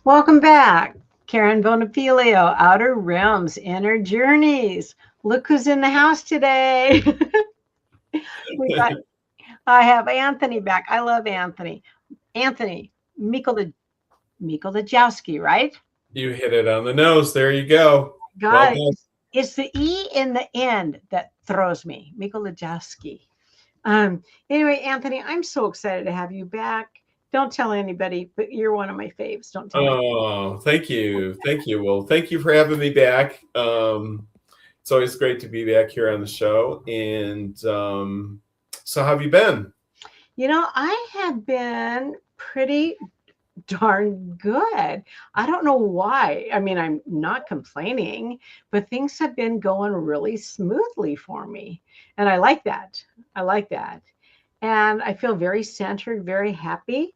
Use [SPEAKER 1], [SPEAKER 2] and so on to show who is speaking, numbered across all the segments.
[SPEAKER 1] Welcome back, Karen Bonafilio, Outer Realms, Inner Journeys. Look who's in the house today. we got, I have Anthony back. I love Anthony. Anthony, Mikolojeski, right?
[SPEAKER 2] You hit it on the nose. There you go.
[SPEAKER 1] God, it's the E in the end that throws me. Mikolojeski. Anyway, Anthony, I'm so excited to have you back. Don't tell anybody, but you're one of my faves. Don't tell anybody.
[SPEAKER 2] Oh, thank you. Thank you. Well, thank you for having me back. It's always great to be back here on the show. And so how have you been?
[SPEAKER 1] I have been pretty darn good. I don't know why. I mean, I'm not complaining, but things have been going really smoothly for me. And I like that. And I feel very centered, very happy.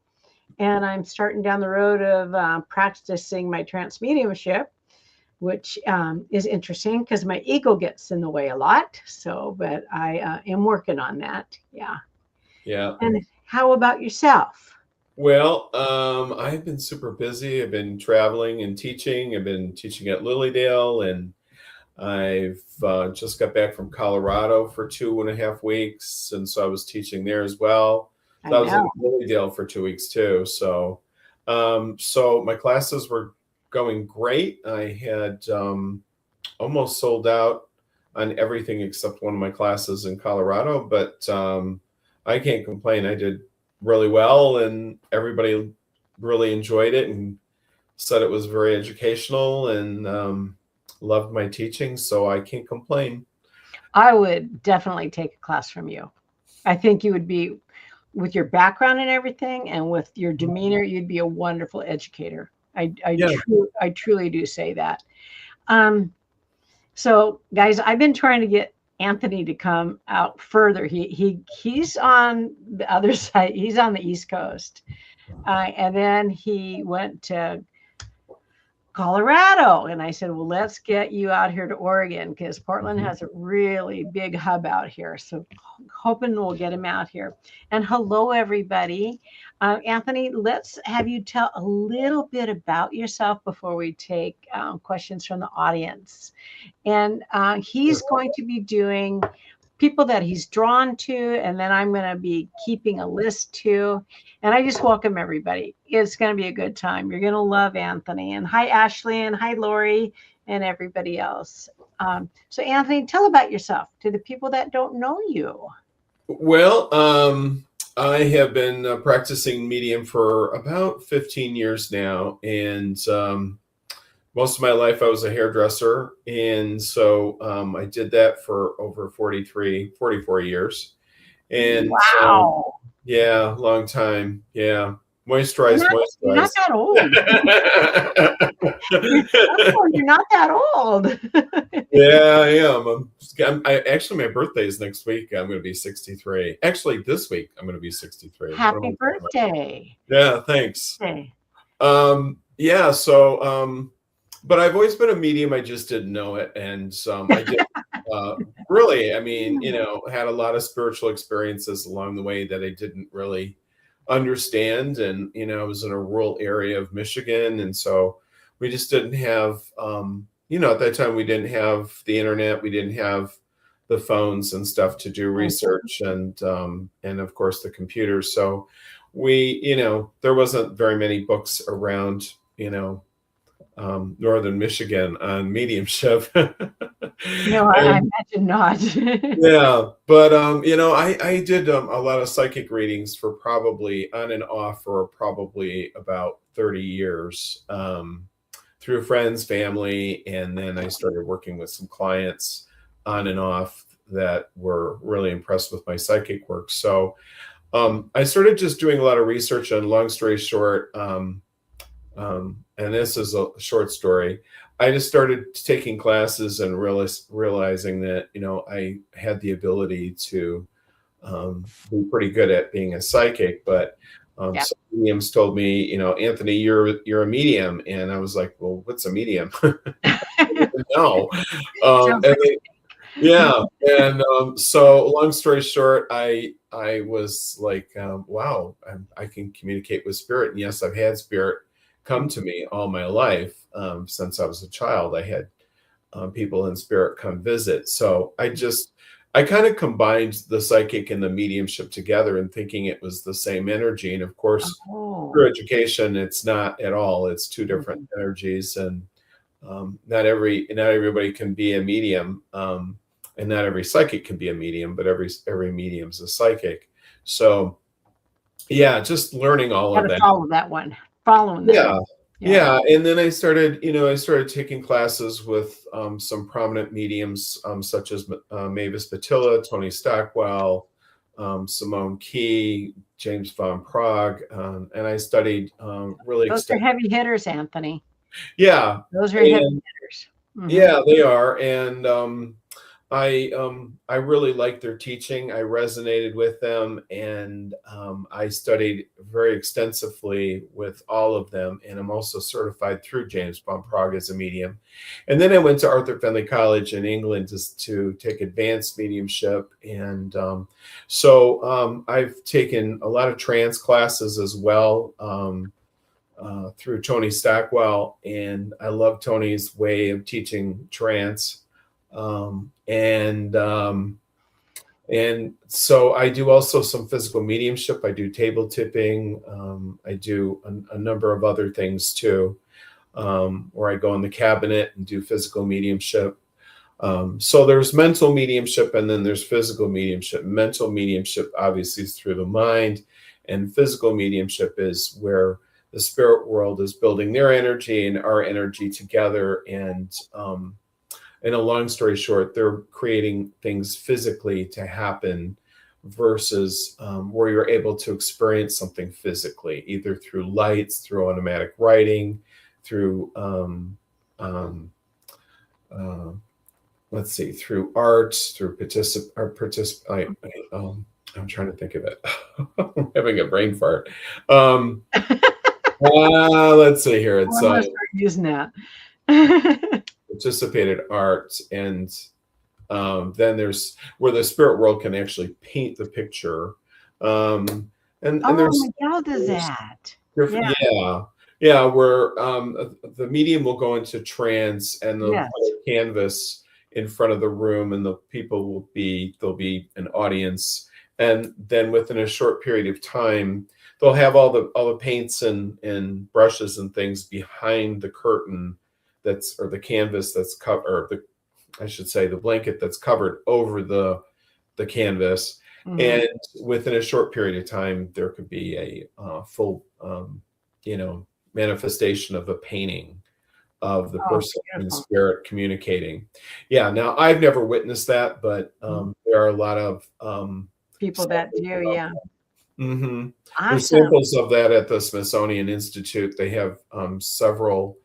[SPEAKER 1] And I'm starting down the road of practicing my trance mediumship, which is interesting because my ego gets in the way a lot. So, but I am working on that. Yeah.
[SPEAKER 2] Yeah.
[SPEAKER 1] And how about yourself?
[SPEAKER 2] Well, I've been super busy. I've been traveling and teaching. I've been teaching at Lilydale, and I've just got back from Colorado for 2.5 weeks. And so I was teaching there as well. So I was in Lilydale for 2 weeks too. So, so my classes were going great. I had almost sold out on everything except one of my classes in Colorado, but I can't complain. I did really well, and everybody really enjoyed it and said it was very educational and loved my teaching. So I can't complain.
[SPEAKER 1] I would definitely take a class from you. I think you would be, with your background and everything, and with your demeanor, you'd be a wonderful educator. I truly do say that. So guys, I've been trying to get Anthony to come out further. He's on the other side. He's on the East Coast. And then he went to Colorado. And I said, well, let's get you out here to Oregon because Portland has a really big hub out here. So hoping we'll get him out here. And hello, everybody. Anthony, let's have you tell a little bit about yourself before we take questions from the audience. And he's going to be doing people that he's drawn to, and then I'm going to be keeping a list too. And I just welcome everybody. It's going to be a good time. You're going to love Anthony. And hi, Ashley, and hi, Lori, and everybody else. So Anthony, tell about yourself to the people that don't know you.
[SPEAKER 2] Well, I have been practicing medium for about 15 years now. And most of my life, I was a hairdresser. And so I did that for over 44 years. And
[SPEAKER 1] wow.
[SPEAKER 2] Yeah, long time. Yeah. Moisturize.
[SPEAKER 1] You're not that old. You're not that old.
[SPEAKER 2] Yeah, I am. Actually, my birthday is next week. I'm going to be 63. Actually, this week, I'm going to be 63.
[SPEAKER 1] Happy birthday.
[SPEAKER 2] Yeah, thanks.
[SPEAKER 1] Okay.
[SPEAKER 2] Yeah, so, but I've always been a medium. I just didn't know it. And I did really, I mean, had a lot of spiritual experiences along the way that I didn't really understand. And, I was in a rural area of Michigan. And so we just didn't have, at that time, we didn't have the internet. We didn't have the phones and stuff to do research and of course, the computers. So we, there wasn't very many books around, northern Michigan on mediumship.
[SPEAKER 1] No, I imagine not.
[SPEAKER 2] Yeah, but I did a lot of psychic readings for probably on and off for probably about 30 years through friends, family, and then I started working with some clients on and off that were really impressed with my psychic work. So I started just doing a lot of research, and long story short, and this is a short story, I just started taking classes and realizing that, I had the ability to be pretty good at being a psychic, but some mediums told me, Anthony, you're a medium. And I was like, well, what's a medium? No. So long story short, I was like, wow, I can communicate with spirit. And yes, I've had spirit come to me all my life. Since I was a child, I had people in spirit come visit. So I kind of combined the psychic and the mediumship together and thinking it was the same energy. And of course,
[SPEAKER 1] Oh.
[SPEAKER 2] through education, it's not at all. It's two different energies, and not everybody can be a medium, and not every psychic can be a medium, but every medium's a psychic. So yeah, just learning all of
[SPEAKER 1] Gotta
[SPEAKER 2] that.
[SPEAKER 1] follow that one. Following that.
[SPEAKER 2] Yeah. Yeah. And then I started taking classes with some prominent mediums, such as Mavis Patilla, Tony Stockwell, Simone Key, James Von Prague. And I studied really
[SPEAKER 1] Those are heavy hitters, Anthony.
[SPEAKER 2] Yeah.
[SPEAKER 1] Those are heavy hitters.
[SPEAKER 2] Yeah, they are. And I really liked their teaching. I resonated with them, and I studied very extensively with all of them. And I'm also certified through James Von Prague as a medium. And then I went to Arthur Findlay College in England to take advanced mediumship. And so I've taken a lot of trance classes as well. Through Tony Stockwell, and I love Tony's way of teaching trance. And so I do also some physical mediumship. I do table tipping. I do a number of other things too, where I go in the cabinet and do physical mediumship. So there's mental mediumship, and then there's physical mediumship. Mental mediumship obviously is through the mind, and physical mediumship is where the spirit world is building their energy and our energy together. And in a long story short, they're creating things physically to happen versus where you're able to experience something physically, either through lights, through automatic writing, through through arts, through I'm trying to think of it. I'm having a brain fart. Let's see here. It's
[SPEAKER 1] using that.
[SPEAKER 2] participated art, and then there's where the spirit world can actually paint the picture. And there's
[SPEAKER 1] Miguel does that.
[SPEAKER 2] Yeah, where the medium will go into trance, and they'll put a canvas in front of the room, and the people there'll be an audience, and then within a short period of time, they'll have all the paints and brushes and things behind the curtain or the canvas that's covered, I should say the blanket that's covered over the canvas. Mm-hmm. And within a short period of time, there could be a full, manifestation of a painting of the person in spirit communicating. Yeah. Now I've never witnessed that, but there are a lot of
[SPEAKER 1] people that do. Yeah.
[SPEAKER 2] Mm-hmm. Awesome. There's samples of that at the Smithsonian Institute. They have several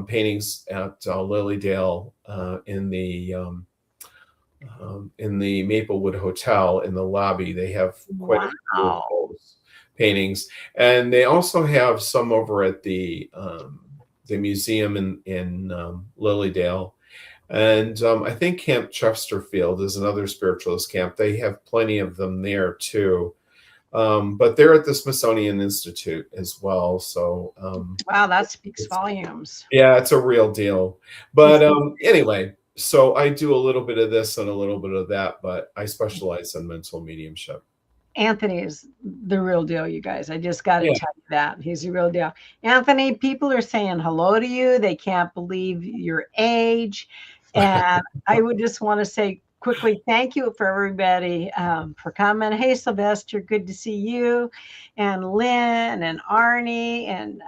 [SPEAKER 2] paintings at Lilydale in the Maplewood Hotel in the lobby. They have quite a few of those paintings, and they also have some over at the museum in Lilydale. And I think Camp Chesterfield is another spiritualist camp. They have plenty of them there too. But they're at the Smithsonian Institute as well. So
[SPEAKER 1] wow, that speaks volumes.
[SPEAKER 2] Yeah, it's a real deal. But anyway, so I do a little bit of this and a little bit of that, but I specialize in mental mediumship.
[SPEAKER 1] Anthony is the real deal, you guys. I just got to tell you that. He's the real deal. Anthony, people are saying hello to you. They can't believe your age. And I would just want to say quickly, thank you for everybody for coming. Hey, Sylvester, good to see you. And Lynn and Arnie. And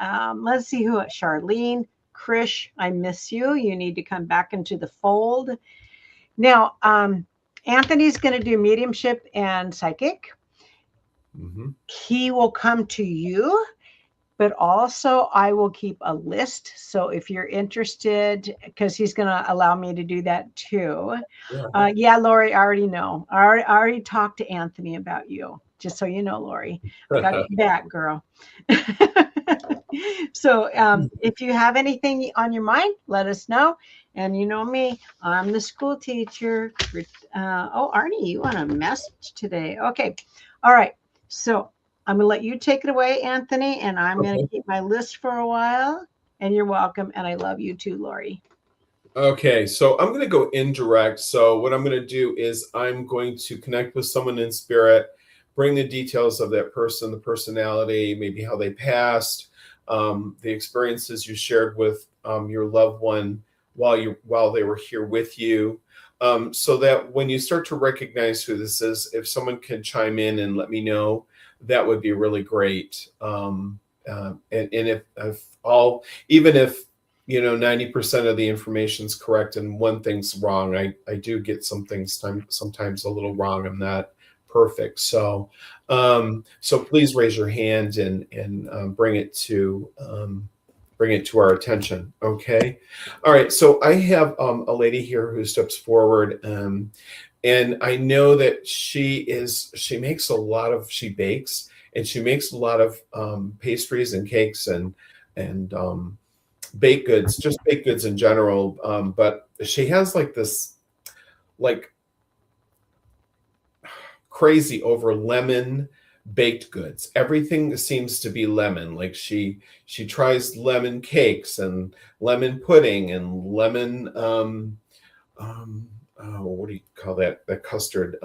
[SPEAKER 1] let's see who, Charlene, Krish, I miss you. You need to come back into the fold. Now, Anthony's going to do mediumship and psychic. Mm-hmm. He will come to you, but also I will keep a list. So if you're interested, because he's going to allow me to do that too. Yeah, Lori, I already know. I already talked to Anthony about you, just so you know, Lori. I got you back, girl. So if you have anything on your mind, let us know. And you know me, I'm the school teacher. Arnie, you want a message today? Okay. All right. So I'm going to let you take it away, Anthony, and I'm going
[SPEAKER 2] Okay.
[SPEAKER 1] to keep my list for a while. And you're welcome. And I love you too, Lori.
[SPEAKER 2] Okay, so I'm going to go indirect. So what I'm going to do is I'm going to connect with someone in spirit, bring the details of that person, the personality, maybe how they passed, the experiences you shared with your loved one while they were here with you, so that when you start to recognize who this is, if someone can chime in and let me know, that would be really great. And if all, even if 90% of the information is correct and one thing's wrong, I do get some things sometimes a little wrong. I'm not perfect. So please raise your hand and bring it to our attention. Okay. All right. So I have a lady here who steps forward. And I know that she bakes and she makes a lot of pastries and cakes and baked goods, just baked goods in general. But she has like this, like, crazy over lemon baked goods. Everything seems to be lemon. Like she tries lemon cakes and lemon pudding and lemon, what do you call that? The custard.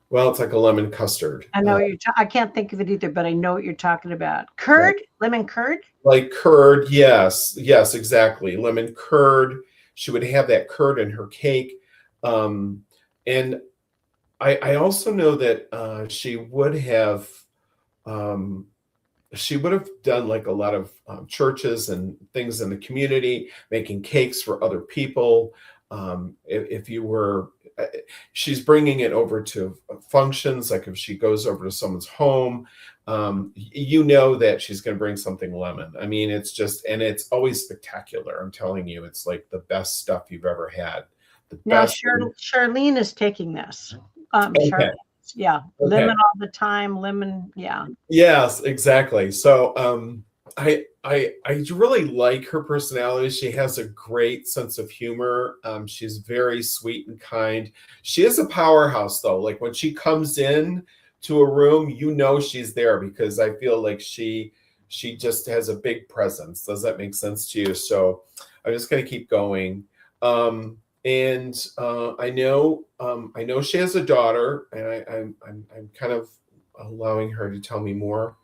[SPEAKER 2] Well, it's like a lemon custard.
[SPEAKER 1] I know I can't think of it either, but I know what you're talking about. Curd, lemon curd.
[SPEAKER 2] Like curd, yes, exactly. Lemon curd. She would have that curd in her cake, and I also know that she would have done like a lot of churches and things in the community, making cakes for other people. If you were, she's bringing it over to functions, like if she goes over to someone's home, that she's going to bring something lemon. I mean, and it's always spectacular. I'm telling you, it's like the best stuff you've ever had.
[SPEAKER 1] Now, Charlene is taking this.
[SPEAKER 2] Okay.
[SPEAKER 1] Charlene, yeah,
[SPEAKER 2] Okay.
[SPEAKER 1] lemon all the time, lemon, yeah.
[SPEAKER 2] Yes, exactly. So I really like her personality. She has a great sense of humor. She's very sweet and kind. She is a powerhouse, though. Like when she comes in to a room, she's there, because I feel like she just has a big presence. Does that make sense to you? So I'm just going to keep going. And I know she has a daughter, and I'm kind of allowing her to tell me more.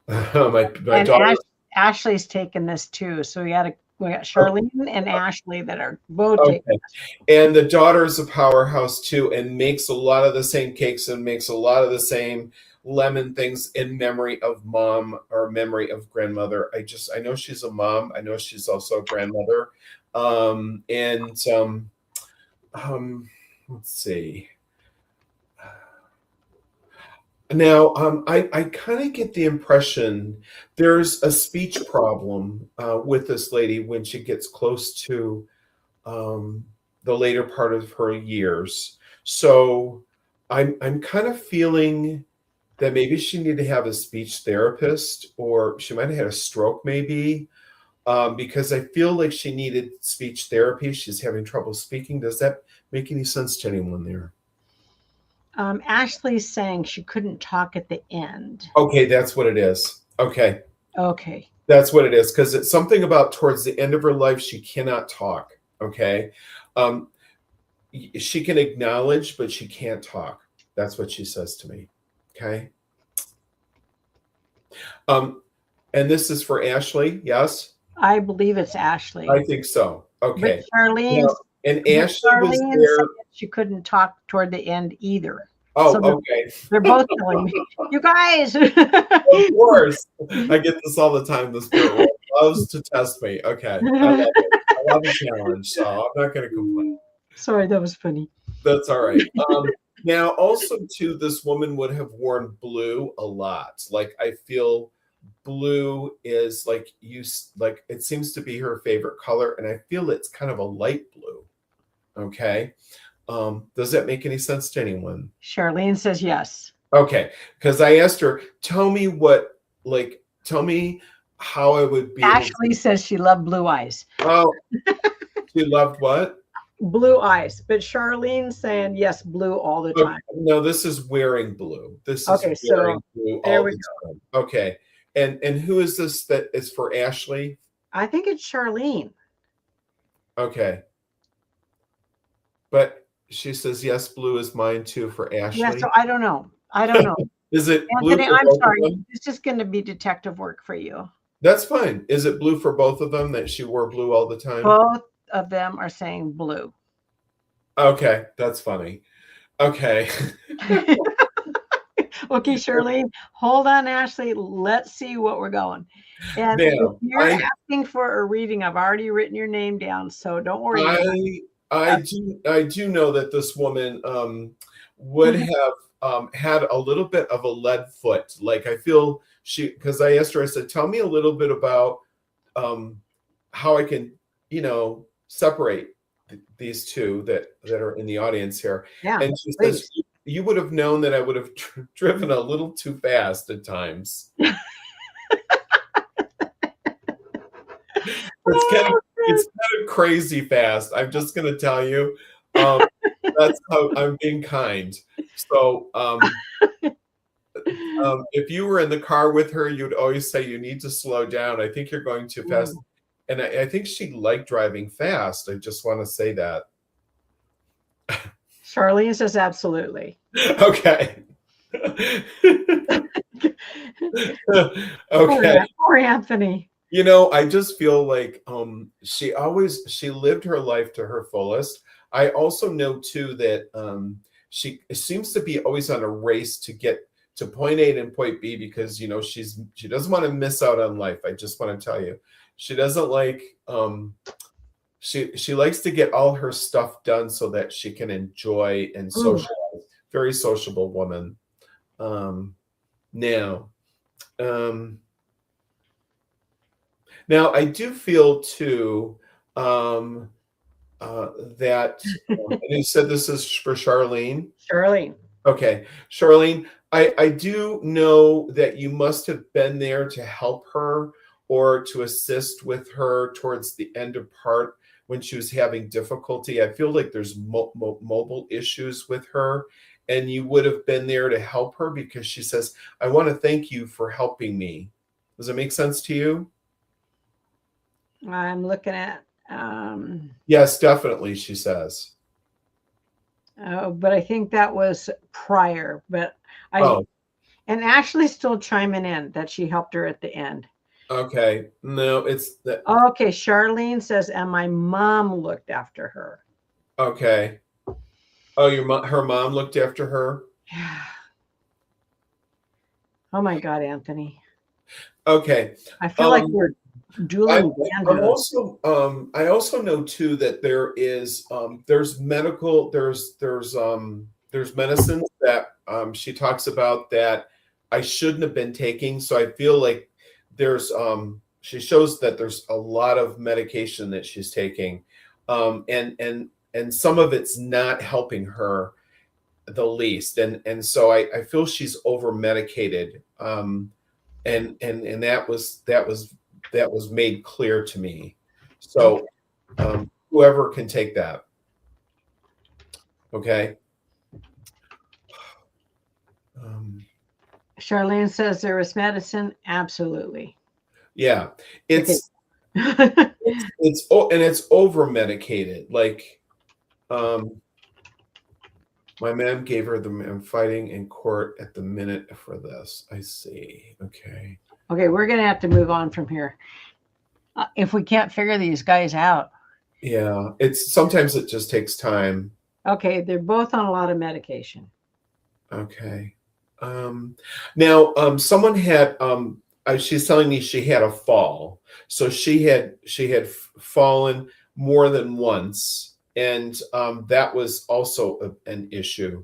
[SPEAKER 2] my daughter.
[SPEAKER 1] Ashley's taken this too. So we got Charlene and Ashley that are both taking this.
[SPEAKER 2] And the daughter is a powerhouse too, and makes a lot of the same cakes and makes a lot of the same lemon things in memory of mom or memory of grandmother. I know she's a mom. I know she's also a grandmother. Let's see. Now, I kind of get the impression there's a speech problem with this lady when she gets close to the later part of her years. So I'm kind of feeling that maybe she needed to have a speech therapist, or she might have had a stroke maybe, because I feel like she needed speech therapy. She's having trouble speaking. Does that make any sense to anyone there?
[SPEAKER 1] Ashley's saying she couldn't talk at the end.
[SPEAKER 2] Okay, that's what it is. Okay.
[SPEAKER 1] That's
[SPEAKER 2] what it is, because it's something about towards the end of her life, she cannot talk. Okay. She can acknowledge, but she can't talk. That's what she says to me. Okay. And this is for Ashley, yes?
[SPEAKER 1] I believe it's Ashley.
[SPEAKER 2] I think so. Okay.
[SPEAKER 1] But Charlene,
[SPEAKER 2] and Ashley was there.
[SPEAKER 1] She couldn't talk toward the end either.
[SPEAKER 2] Oh,
[SPEAKER 1] so
[SPEAKER 2] okay.
[SPEAKER 1] They're both telling me, you guys.
[SPEAKER 2] Of course. I get this all the time. The spirit loves to test me. Okay. I love a challenge, so I'm not going to complain.
[SPEAKER 1] Sorry, that was funny.
[SPEAKER 2] That's all right. Now, also, too, this woman would have worn blue a lot. Like, I feel blue is like it seems to be her favorite color, and I feel it's kind of a light blue. Okay. Does that make any sense to anyone?
[SPEAKER 1] Charlene says yes.
[SPEAKER 2] Okay, because I asked her, tell me how I would be.
[SPEAKER 1] Ashley says she loved blue eyes.
[SPEAKER 2] Oh, she loved what?
[SPEAKER 1] blue eyes, but Charlene's saying yes, blue all the time.
[SPEAKER 2] No, this is wearing blue. This is
[SPEAKER 1] Okay,
[SPEAKER 2] wearing
[SPEAKER 1] so
[SPEAKER 2] blue
[SPEAKER 1] there
[SPEAKER 2] all
[SPEAKER 1] we
[SPEAKER 2] the
[SPEAKER 1] go.
[SPEAKER 2] time. Okay. And who is this that is for Ashley?
[SPEAKER 1] I think it's Charlene.
[SPEAKER 2] Okay. But she says, yes, blue is mine too for Ashley.
[SPEAKER 1] Yeah, so I don't know. I don't know.
[SPEAKER 2] Is it blue
[SPEAKER 1] Anthony,
[SPEAKER 2] for
[SPEAKER 1] I'm
[SPEAKER 2] both of
[SPEAKER 1] sorry.
[SPEAKER 2] them?
[SPEAKER 1] It's just going to be detective work for you.
[SPEAKER 2] That's fine. Is it blue for both of them that she wore blue all the time?
[SPEAKER 1] Both of them are saying blue.
[SPEAKER 2] Okay, that's funny. Okay.
[SPEAKER 1] Okay, Charlene, hold on, Ashley. Let's see what we're going. And
[SPEAKER 2] Now,
[SPEAKER 1] if you're asking for a reading, I've already written your name down, so don't worry.
[SPEAKER 2] I do know that this woman would have had a little bit of a lead foot. Like I feel because I asked her, I said, tell me a little bit about how I can, separate these two that are in the audience here.
[SPEAKER 1] Yeah,
[SPEAKER 2] and she
[SPEAKER 1] please.
[SPEAKER 2] says, you would have known that I would have driven a little too fast at times. It's kind of crazy fast. I'm just going to tell you. That's how I'm being kind. So if you were in the car with her, you'd always say you need to slow down. I think you're going too fast. And I think she liked driving fast. I just want to say that.
[SPEAKER 1] Charlene says absolutely.
[SPEAKER 2] Okay. Okay.
[SPEAKER 1] Poor Anthony.
[SPEAKER 2] I just feel like she lived her life to her fullest. I also know too that she seems to be always on a race to get to point A and point B because she doesn't want to miss out on life. I just want to tell you, she doesn't like she likes to get all her stuff done so that she can enjoy and socialize. Very sociable woman. Now I do feel too that and you said this is for Charlene.
[SPEAKER 1] Charlene.
[SPEAKER 2] Okay, Charlene, I do know that you must have been there to help her or to assist with her towards the end of part when she was having difficulty. I feel like there's mobile issues with her, and you would have been there to help her because she says, I want to thank you for helping me. Does it make sense to you?
[SPEAKER 1] I'm looking at.
[SPEAKER 2] Yes, definitely, she says.
[SPEAKER 1] But I think that was prior. But and Ashley's still chiming in that she helped her at the end.
[SPEAKER 2] Okay, no, it's that.
[SPEAKER 1] Okay, Charlene says, and my mom looked after her.
[SPEAKER 2] Okay. Oh, her mom looked after her?
[SPEAKER 1] Yeah. Oh my God, Anthony.
[SPEAKER 2] Okay.
[SPEAKER 1] I feel like we're dueling.
[SPEAKER 2] I also know too that there is there's medicines that she talks about that I shouldn't have been taking. So I feel like there's she shows that there's a lot of medication that she's taking, and some of it's not helping her the least, and so I feel she's over medicated, and that was made clear to me. So whoever can take that, okay.
[SPEAKER 1] Charlene says there was medicine. Absolutely.
[SPEAKER 2] Yeah, it's it's over medicated. Like, my mom gave her I'm fighting in court at the minute for this. I see. Okay.
[SPEAKER 1] Okay, we're gonna have to move on from here if we can't figure these guys out.
[SPEAKER 2] Yeah, sometimes it just takes time.
[SPEAKER 1] Okay, they're both on a lot of medication.
[SPEAKER 2] Okay. Now, someone had, she's telling me she had a fall. So she had fallen more than once. And that was also an issue.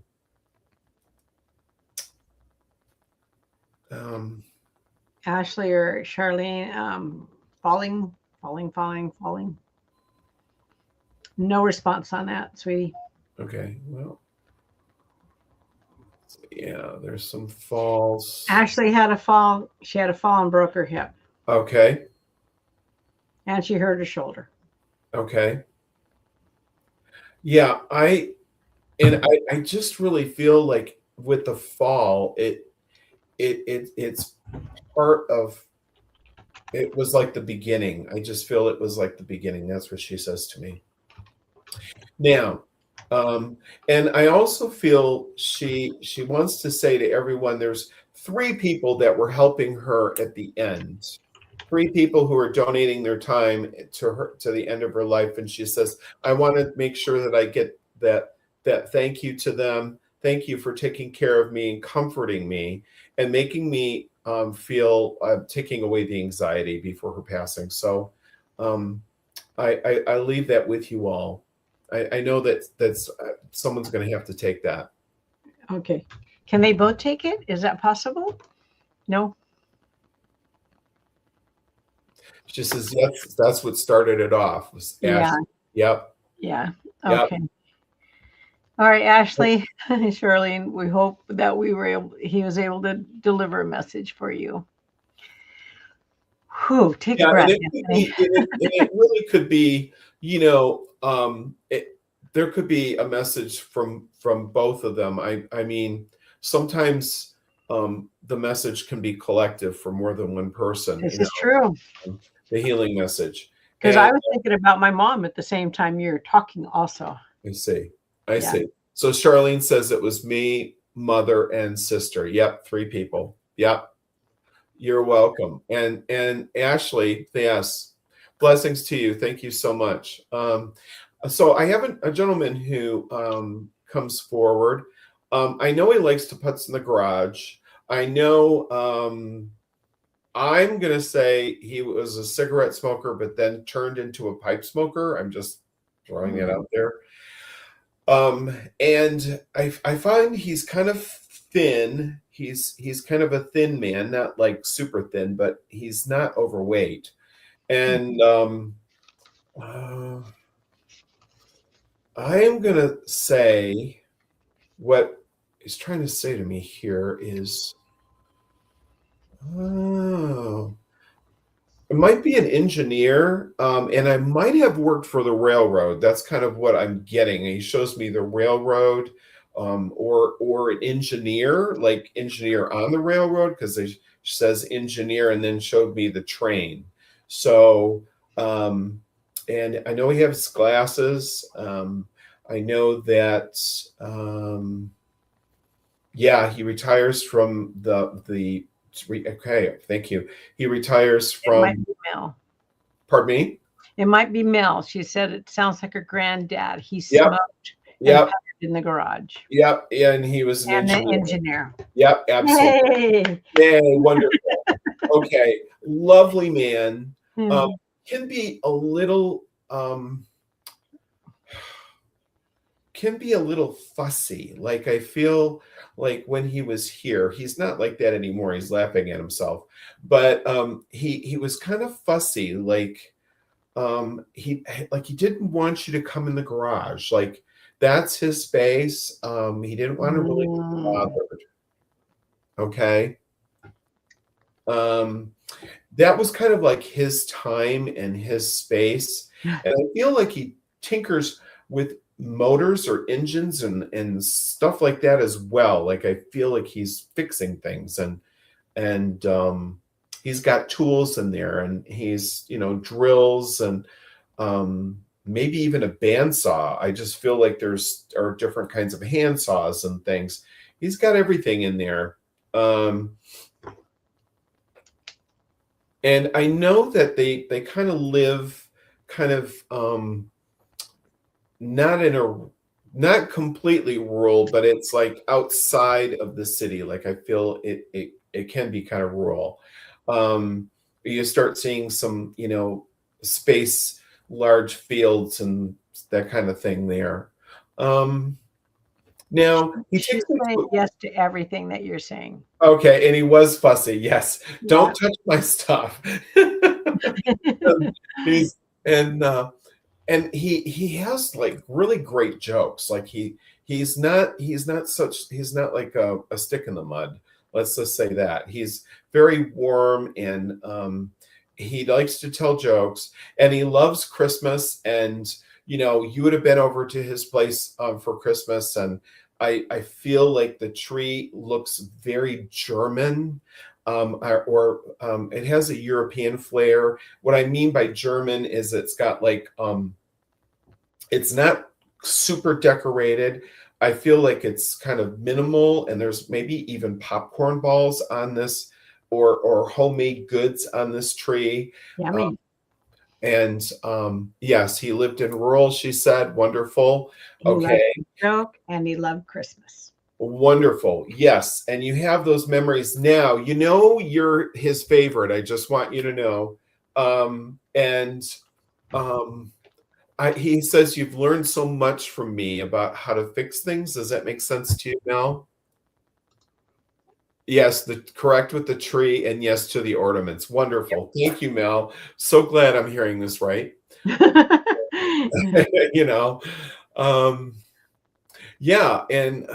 [SPEAKER 1] Ashley or Charlene, falling. No response on that, sweetie.
[SPEAKER 2] Okay, well. Yeah, there's some falls.
[SPEAKER 1] Ashley had a fall. She had a fall and broke her hip.
[SPEAKER 2] Okay.
[SPEAKER 1] And she hurt her shoulder.
[SPEAKER 2] Okay. Yeah, I just really feel like with the fall, it's part of it was like the beginning. I just feel it was like the beginning. That's what she says to me. Now, and I also feel she wants to say to everyone, there's 3 people that were helping her at the end. 3 people who are donating their time to her to the end of her life, and she says, I want to make sure that I get that thank you to them. Thank you for taking care of me and comforting me and making me feel taking away the anxiety before her passing. So um, I leave that with you all. I know that's someone's going to have to take that.
[SPEAKER 1] Okay. Can they both take it? Is that possible? No.
[SPEAKER 2] She says, yes, that's what started it off. Was
[SPEAKER 1] Yeah.
[SPEAKER 2] Yep.
[SPEAKER 1] Yeah.
[SPEAKER 2] Yep.
[SPEAKER 1] Okay. All right, Ashley, Charlene, we hope that he was able to deliver a message for you. Whew, take a breath.
[SPEAKER 2] It really could be, there could be a message from both of them. I mean, sometimes the message can be collective for more than one person.
[SPEAKER 1] This is true.
[SPEAKER 2] The healing message.
[SPEAKER 1] Because I was thinking about my mom at the same time you're talking also.
[SPEAKER 2] I see. I see. So Charlene says it was me, mother, and sister. Yep, 3 people. Yep. You're welcome. And Ashley, yes, blessings to you. Thank you so much. So I have a gentleman who comes forward. I know he likes to putz in the garage. I know I'm going to say he was a cigarette smoker, but then turned into a pipe smoker. I'm just throwing that out there. And I find he's kind of thin. He's kind of a thin man, not like super thin, but he's not overweight. And I am going to say what he's trying to say to me here is, it might be an engineer, and I might have worked for the railroad. That's kind of what I'm getting. He shows me the railroad, or an engineer, like engineer on the railroad, because it says engineer, and then showed me the train. So, and I know he has glasses. I know that, yeah, he retires from the. Okay, thank you. He retires from. It
[SPEAKER 1] might be Mel.
[SPEAKER 2] Pardon me?
[SPEAKER 1] It might be Mel. She said it sounds like her granddad. He smoked in the garage.
[SPEAKER 2] Yep, and he was an
[SPEAKER 1] engineer.
[SPEAKER 2] Yep, absolutely. Yay, wonderful. Okay, lovely man. Can be a little fussy. Like I feel like when he was here, he's not like that anymore. He's laughing at himself, but he was kind of fussy. Like he didn't want you to come in the garage. Like that's his space. He didn't want to really be bothered. Okay. That was kind of like his time and his space, and I feel like he tinkers with motors or engines and stuff like that as well. Like I feel like he's fixing things, and he's got tools in there, and he's drills and maybe even a bandsaw. I just feel like are different kinds of hand saws and things. He's got everything in there. And I know that they kind of live not completely rural, but it's like outside of the city. Like I feel it can be kind of rural. You start seeing some, space, large fields and that kind of thing there. Now he takes
[SPEAKER 1] yes to everything that you're saying.
[SPEAKER 2] Okay, and he was fussy. Yes, don't touch my stuff. And he has like really great jokes. Like he's not like a stick in the mud. Let's just say that he's very warm, and he likes to tell jokes, and he loves Christmas. And you would have been over to his place for Christmas, and I feel like the tree looks very German, or it has a European flair. What I mean by German is it's got like it's not super decorated. I feel like it's kind of minimal, and there's maybe even popcorn balls on this, or homemade goods on this tree.
[SPEAKER 1] Yummy.
[SPEAKER 2] And yes, he lived in rural, she said. Wonderful.
[SPEAKER 1] He loved
[SPEAKER 2] Okay.
[SPEAKER 1] to joke, and he loved Christmas.
[SPEAKER 2] Wonderful. Yes. And you have those memories now. You're his favorite. I just want you to know. He says you've learned so much from me about how to fix things. Does that make sense to you, Mel? Yes, correct with the tree, and yes to the ornaments. Wonderful. Thank you, Mel. So glad I'm hearing this right. Yeah, and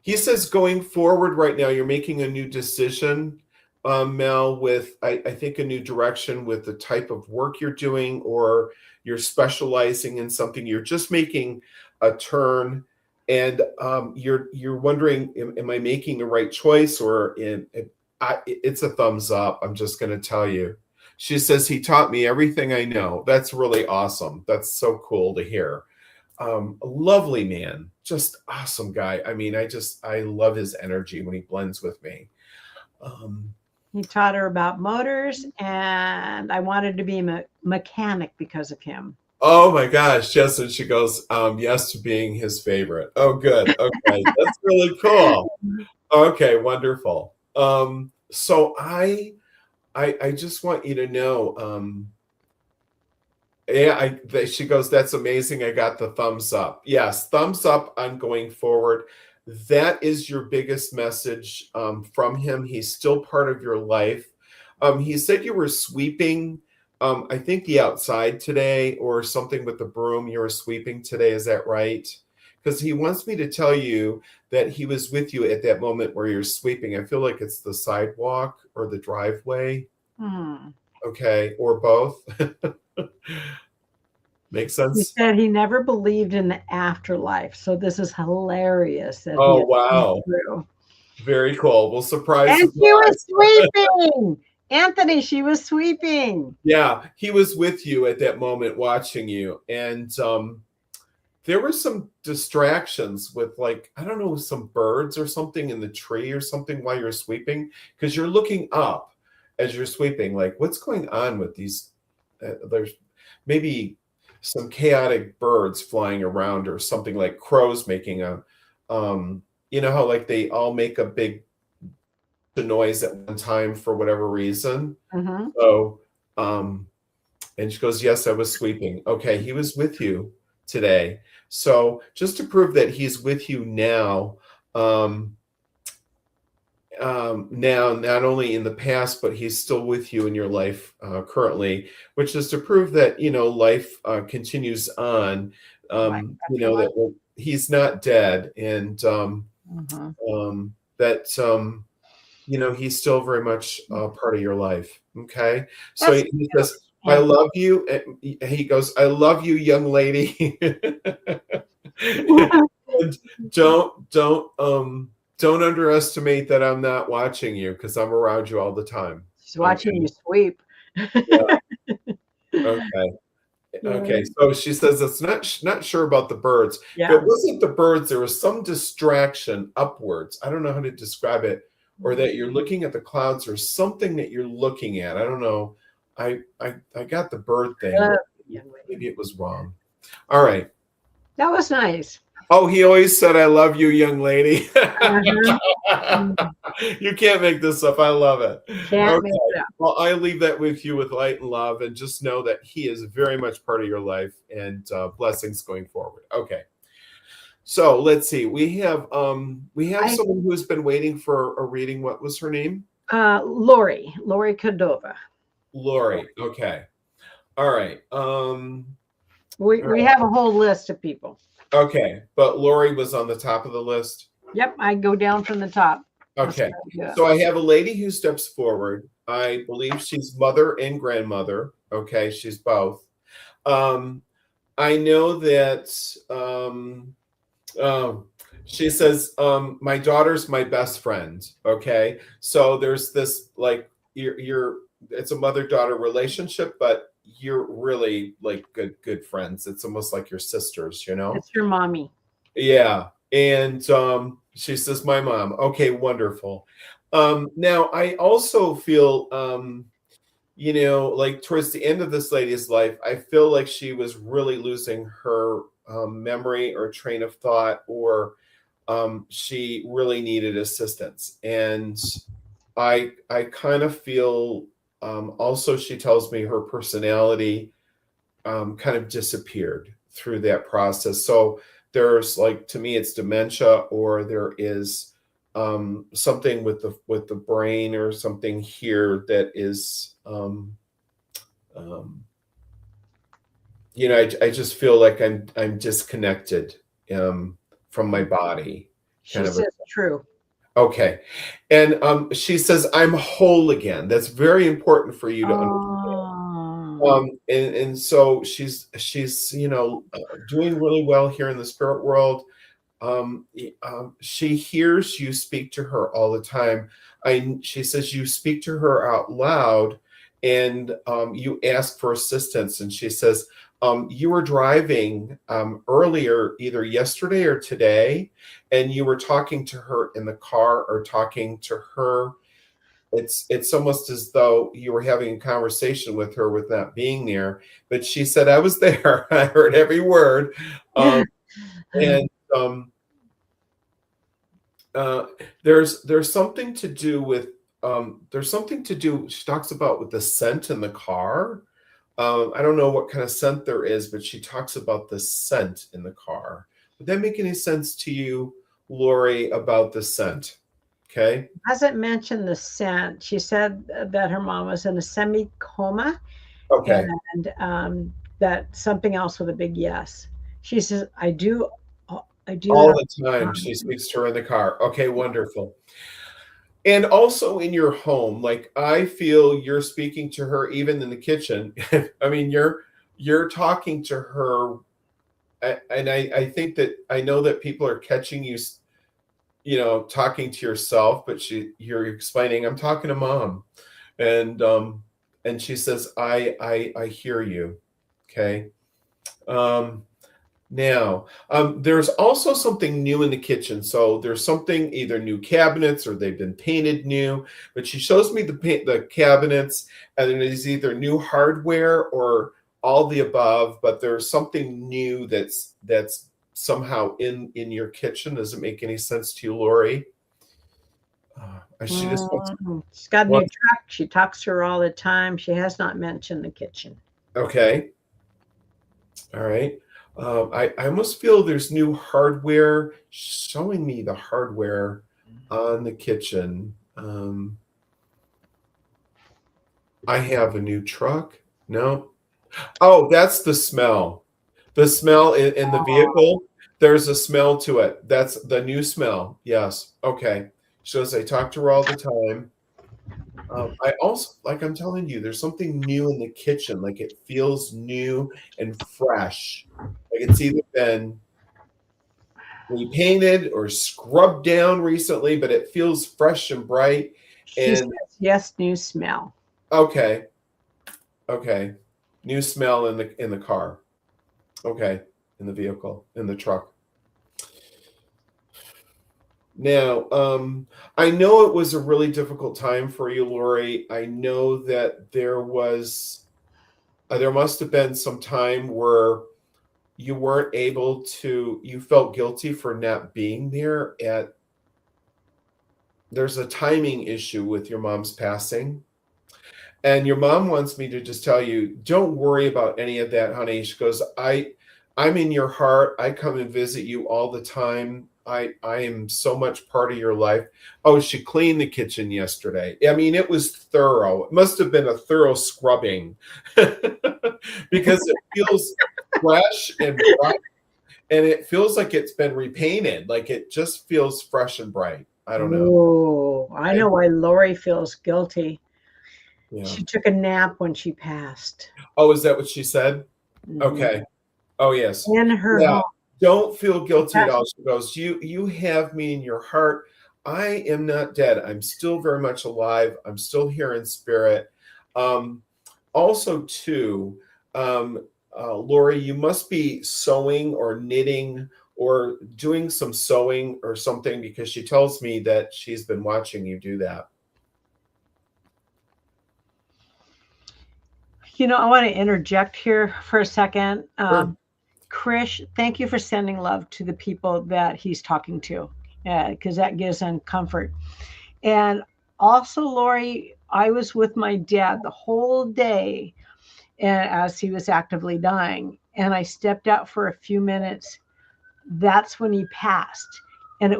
[SPEAKER 2] he says going forward right now, you're making a new decision, Mel, with I think a new direction with the type of work you're doing, or you're specializing in something. You're just making a turn. And you're wondering, am I making the right choice, or it's a thumbs up. I'm just going to tell you. She says, he taught me everything I know. That's really awesome. That's so cool to hear. A lovely man, just awesome guy. I mean, I love his energy when he blends with me.
[SPEAKER 1] He taught her about motors, and I wanted to be a mechanic because of him.
[SPEAKER 2] Oh my gosh, yes. And she goes, yes to being his favorite. Oh, good. Okay. That's really cool. Okay, wonderful. So I just want you to know, she goes, that's amazing. I got the thumbs up. Yes, thumbs up on going forward. That is your biggest message from him. He's still part of your life. He said you were sweeping, I think the outside today, or something with the broom. You were sweeping today. Is that right? Because he wants me to tell you that he was with you at that moment where you're sweeping. I feel like it's the sidewalk or the driveway. Okay. Or both. Makes sense.
[SPEAKER 1] He said he never believed in the afterlife. So this is hilarious.
[SPEAKER 2] Oh, wow. Very cool. Well, surprise.
[SPEAKER 1] And she was sweeping. Anthony, she was sweeping.
[SPEAKER 2] Yeah, he was with you at that moment watching you. And there were some distractions with, like, I don't know, some birds or something in the tree or something while you're sweeping, because you're looking up as you're sweeping. Like, what's going on with these? There's maybe some chaotic birds flying around, or something, like crows making a, how like they all make a big noise at one time for whatever reason. So and she goes, yes, I was sweeping. Okay, he was with you today. So just to prove that he's with you now, now, not only in the past, but he's still with you in your life currently, which is to prove that life continues on, that he's not dead, and that he's still very much part of your life. Okay. So he says, I love you. And he goes, I love you, young lady. And don't underestimate that I'm not watching you, because I'm around you all the time.
[SPEAKER 1] She's watching you sweep.
[SPEAKER 2] Yeah. Okay. So she says it's not sure about the birds.
[SPEAKER 1] Yeah.
[SPEAKER 2] If it wasn't the birds, there was some distraction upwards. I don't know how to describe it. Or that you're looking at the clouds, or something that you're looking at. I don't know. I got the bird thing. Maybe it was wrong. All right.
[SPEAKER 1] That was nice.
[SPEAKER 2] Oh, he always said, I love you, young lady. You can't make this up. I love it.
[SPEAKER 1] Can't make it up.
[SPEAKER 2] Well, I leave that with you with light and love, and just know that he is very much part of your life, and blessings going forward. Okay. So let's see. We have someone who's been waiting for a reading. What was her name?
[SPEAKER 1] Lori Cordova.
[SPEAKER 2] Lori. Okay. All right.
[SPEAKER 1] We have a whole list of people.
[SPEAKER 2] Okay, but Lori was on the top of the list.
[SPEAKER 1] Yep, I go down from the top.
[SPEAKER 2] Okay. So I have a lady who steps forward. I believe she's mother and grandmother. Okay, she's both. I know that she says, my daughter's my best friend. Okay. So there's this like you're it's a mother-daughter relationship, but you're really like good friends. It's almost like your sisters, you know?
[SPEAKER 1] It's your mommy.
[SPEAKER 2] Yeah. And she says, my mom. Okay, wonderful. Now I also feel like towards the end of this lady's life, I feel like she was really losing her memory or train of thought, or she really needed assistance. And I kind of feel also she tells me her personality kind of disappeared through that process. So there's like, to me, it's dementia, or there is something with the brain or something here that is I just feel like I'm disconnected from my body.
[SPEAKER 1] She says true.
[SPEAKER 2] Okay. And she says, I'm whole again. That's very important for you to understand. And so she's doing really well here in the spirit world. She hears you speak to her all the time. She says you speak to her out loud, and you ask for assistance. And she says, you were driving earlier, either yesterday or today, and you were talking to her in the car, or talking to her. It's almost as though you were having a conversation with her with not being there. But she said, I was there. I heard every word. And there's something to do with she talks about with the scent in the car. I don't know what kind of scent there is, but she talks about the scent in the car. Would that make any sense to you, Lori, about the scent? Okay.
[SPEAKER 1] Hasn't mentioned the scent. She said that her mom was in a semi-coma.
[SPEAKER 2] Okay.
[SPEAKER 1] And that something else with a big yes. She says, I do
[SPEAKER 2] all the time. She speaks to her in the car. Okay, wonderful. And also in your home, like I feel you're speaking to her even in the kitchen. I mean, you're talking to her, and I think that I know that people are catching you, talking to yourself, but you're explaining, I'm talking to mom, and she says, I hear you. Okay. Now, there's also something new in the kitchen. So there's something, either new cabinets or they've been painted new, but she shows me the cabinets, and it is either new hardware or all the above, but there's something new that's somehow in your kitchen. Does it make any sense to you, Lori?
[SPEAKER 1] She's got a new truck. She talks to her all the time. She has not mentioned the kitchen.
[SPEAKER 2] Okay. All right. I almost feel there's new hardware, showing me the hardware on the kitchen. I have a new truck. No. Oh, that's the smell. The smell in the vehicle. There's a smell to it. That's the new smell. Yes. Okay. Shows I talk to her all the time. I also, like I'm telling you, there's something new in the kitchen. Like it feels new and fresh. Like it's either been repainted or scrubbed down recently, but it feels fresh and bright.
[SPEAKER 1] She says, yes, new smell.
[SPEAKER 2] Okay. Okay. New smell in the car. Okay. In the vehicle, in the truck. Now, I know it was a really difficult time for you, Lori. I know that there must have been some time where you weren't able to, you felt guilty for not being there there's a timing issue with your mom's passing. And your mom wants me to just tell you, don't worry about any of that, honey. She goes, I'm in your heart. I come and visit you all the time. I am so much part of your life. Oh, she cleaned the kitchen yesterday. I mean, it was thorough. It must have been a thorough scrubbing because it feels fresh and bright, and it feels like it's been repainted. Like it just feels fresh and bright. I don't know.
[SPEAKER 1] Oh, I know why Lori feels guilty.
[SPEAKER 2] Yeah.
[SPEAKER 1] She took a nap when she passed.
[SPEAKER 2] Oh, is that what she said? Okay. Oh, yes.
[SPEAKER 1] In her
[SPEAKER 2] Yeah.
[SPEAKER 1] home.
[SPEAKER 2] Don't feel guilty at all. She goes, you have me in your heart. I am not dead. I'm still very much alive. I'm still here in spirit. Also, too, Lori, you must be sewing or knitting or doing some sewing or something, because she tells me that she's been watching you do that.
[SPEAKER 1] You know, I want to interject here for a second.
[SPEAKER 2] Sure.
[SPEAKER 1] Krish, thank you for sending love to the people that he's talking to, because that gives them comfort. And also, Lori, I was with my dad the whole day as he was actively dying, and I stepped out for a few minutes. That's when he passed, and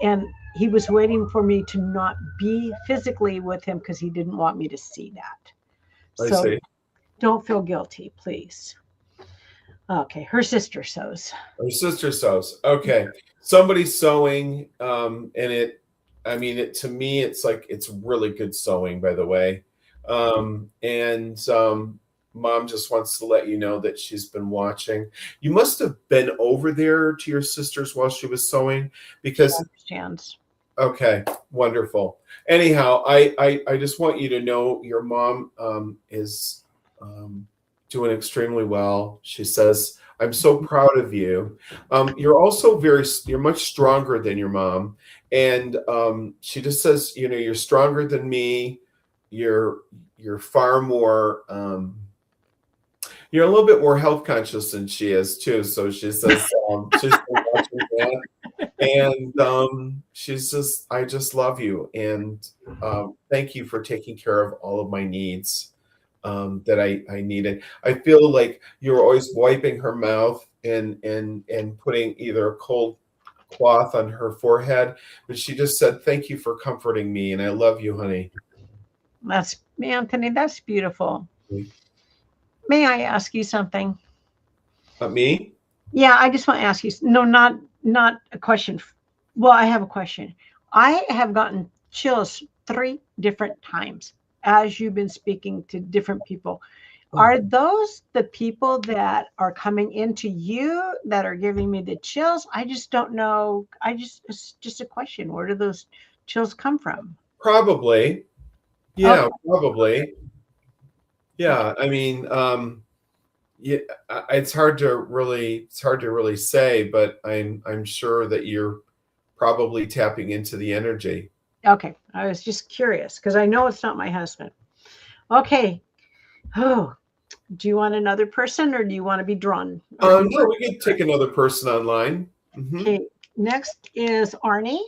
[SPEAKER 1] and he was waiting for me to not be physically with him because he didn't want me to see that.
[SPEAKER 2] I
[SPEAKER 1] So
[SPEAKER 2] see.
[SPEAKER 1] don't feel guilty, please. Okay, her sister sews.
[SPEAKER 2] Her sister sews. Okay. Somebody's sewing, and it to me, it's like, it's really good sewing, by the way. And Mom just wants to let you know that she's been watching. You must have been over there to your sister's while she was sewing, because
[SPEAKER 1] She understands.
[SPEAKER 2] okay, wonderful. Anyhow, I just want you to know your mom is doing extremely well. She says, I'm so proud of you. You're also you're much stronger than your mom. And she just says, you're stronger than me. You're far more, you're a little bit more health conscious than she is too. So she says, she's been watching that. And she says, I just love you. And thank you for taking care of all of my needs that I needed. I feel like you're always wiping her mouth and putting either a cold cloth on her forehead. But she just said, thank you for comforting me. And I love you, honey.
[SPEAKER 1] That's Anthony. That's beautiful. May I ask you something?
[SPEAKER 2] Me?
[SPEAKER 1] Yeah, I just want to ask you. No, not a question. Well, I have a question. I have gotten chills 3 different times as you've been speaking to different people. Are those the people that are coming into you that are giving me the chills? I just don't know. It's just a question. Where do those chills come from?
[SPEAKER 2] Probably. Yeah,
[SPEAKER 1] Okay.
[SPEAKER 2] probably. Yeah, I mean, yeah, it's hard to really say, but I'm sure that you're probably tapping into the energy.
[SPEAKER 1] Okay. I was just curious because I know it's not my husband. Okay. Oh, do you want another person or do you want to be drawn?
[SPEAKER 2] No, we can take another person online.
[SPEAKER 1] Okay. Next is Arnie.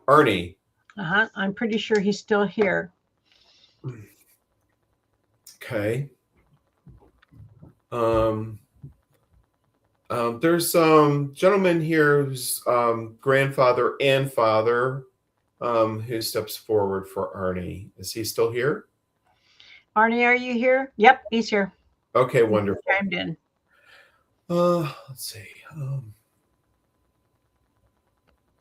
[SPEAKER 2] Arnie.
[SPEAKER 1] I'm pretty sure he's still here.
[SPEAKER 2] Okay. There's some gentleman here who's grandfather and father who steps forward for Arnie. Is he still here?
[SPEAKER 1] Arnie, are you here? Yep, he's here.
[SPEAKER 2] Okay, wonderful.
[SPEAKER 1] He chimed in.
[SPEAKER 2] Let's see.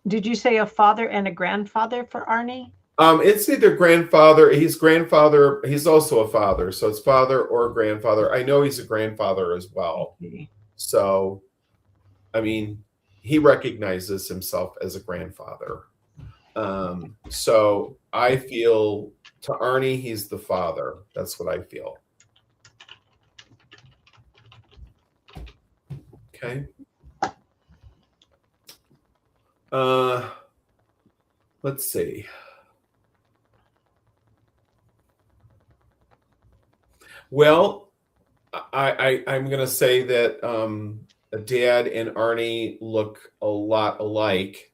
[SPEAKER 1] Did you say a father and a grandfather for Arnie?
[SPEAKER 2] It's either grandfather. He's grandfather. He's also a father, so it's father or grandfather. I know he's a grandfather as well.
[SPEAKER 1] Okay.
[SPEAKER 2] So, I mean, he recognizes himself as a grandfather. So I feel to Arnie, he's the father. That's what I feel. Okay. Let's see. Well, I'm going to say that Dad and Arnie look a lot alike.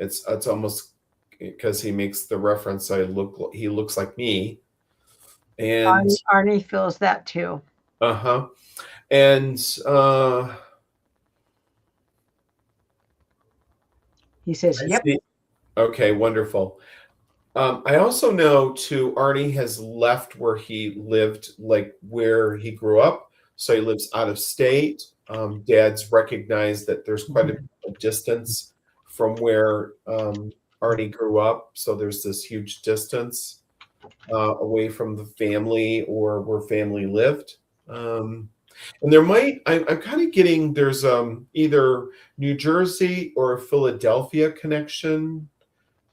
[SPEAKER 2] It's almost because he makes the reference. He looks like me, and
[SPEAKER 1] Arnie feels that too.
[SPEAKER 2] And
[SPEAKER 1] he says, "Yep."
[SPEAKER 2] Okay, wonderful. I also know too, Arnie has left where he lived, like where he grew up. So he lives out of state. Dad's recognized that there's quite a distance from where Arnie grew up. So there's this huge distance away from the family or where family lived. And there might, I'm kind of getting, there's either New Jersey or Philadelphia connection.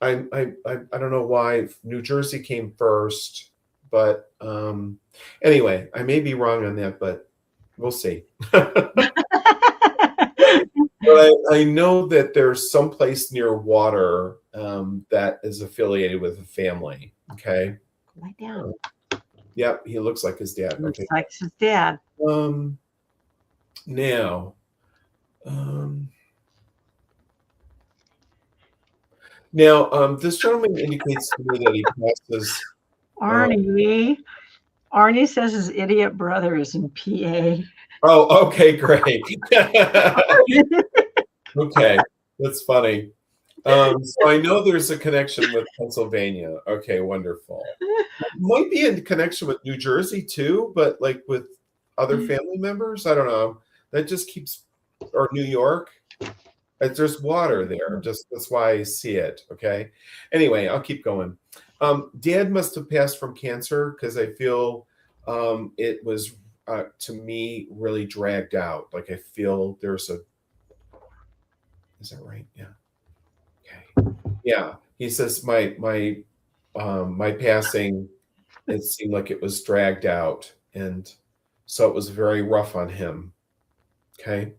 [SPEAKER 2] I don't know why New Jersey came first, but anyway, I may be wrong on that, but we'll see. But I know that there's some place near water that is affiliated with a family. Okay.
[SPEAKER 1] Lie down.
[SPEAKER 2] Yep, he looks like his dad.
[SPEAKER 1] Looks
[SPEAKER 2] Okay.
[SPEAKER 1] like his dad.
[SPEAKER 2] Now, this gentleman indicates to me that he passes.
[SPEAKER 1] Arnie says his idiot brother is in PA.
[SPEAKER 2] Oh, okay, great. Okay, that's funny. So I know there's a connection with Pennsylvania. Okay, wonderful. Might be in connection with New Jersey too, but like with other family members. I don't know. That just keeps, or New York. There's water there. Just that's why I see it. Okay. Anyway, I'll keep going. Dad must have passed from cancer because I feel it was to me really dragged out. Like I feel there's a. Is that right? Yeah. Okay. Yeah. He says my passing, it seemed like it was dragged out, and so it was very rough on him. Okay.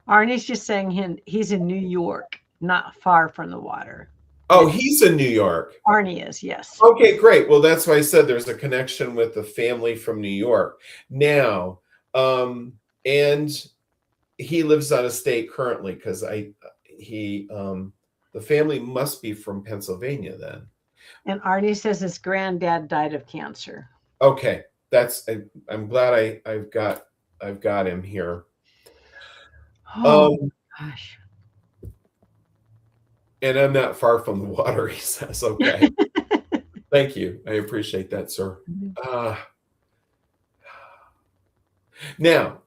[SPEAKER 1] Arnie's just saying he's in New York, not far from the water.
[SPEAKER 2] Oh, he's in New York.
[SPEAKER 1] Arnie is, yes.
[SPEAKER 2] Okay, great. Well, that's why I said there's a connection with the family from New York. Now, and he lives out of state currently because the family must be from Pennsylvania then.
[SPEAKER 1] And Arnie says his granddad died of cancer.
[SPEAKER 2] Okay, I'm glad I've got him here.
[SPEAKER 1] Oh gosh.
[SPEAKER 2] And I'm not far from the water, he says. Okay. Thank you. I appreciate that, sir. Now,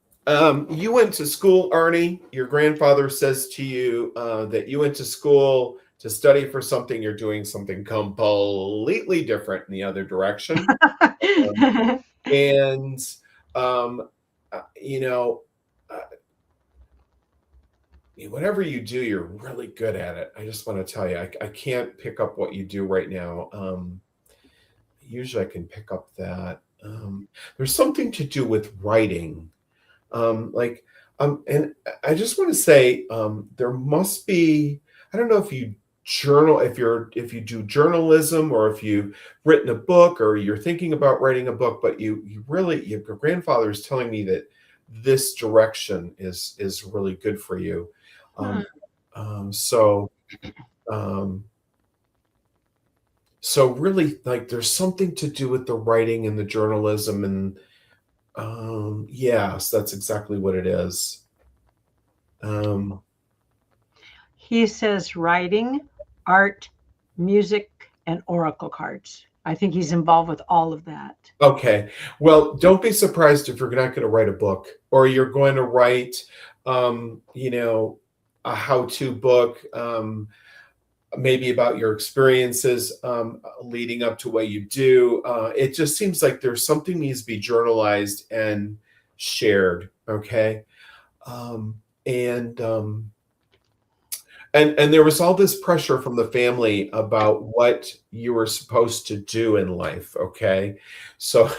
[SPEAKER 2] you went to school, Arnie. Your grandfather says to you that you went to school to study for something. You're doing something completely different in the other direction. Whatever you do, you're really good at it. I just want to tell you, I can't pick up what you do right now. Usually I can pick up that. There's something to do with writing. And I just want to say there must be, I don't know if you journal, if you do journalism or if you've written a book or you're thinking about writing a book, but your grandfather is telling me that this direction is really good for you. So really, like, there's something to do with the writing and the journalism, and yes, that's exactly what it is.
[SPEAKER 1] He says writing, art, music, and oracle cards. I think he's involved with all of that.
[SPEAKER 2] Okay. Well, don't be surprised if you're not going to write a book, or you're going to write, a how-to book, maybe about your experiences leading up to what you do. It just seems like there's something needs to be journalized and shared. Okay. And there was all this pressure from the family about what you were supposed to do in life. Okay. So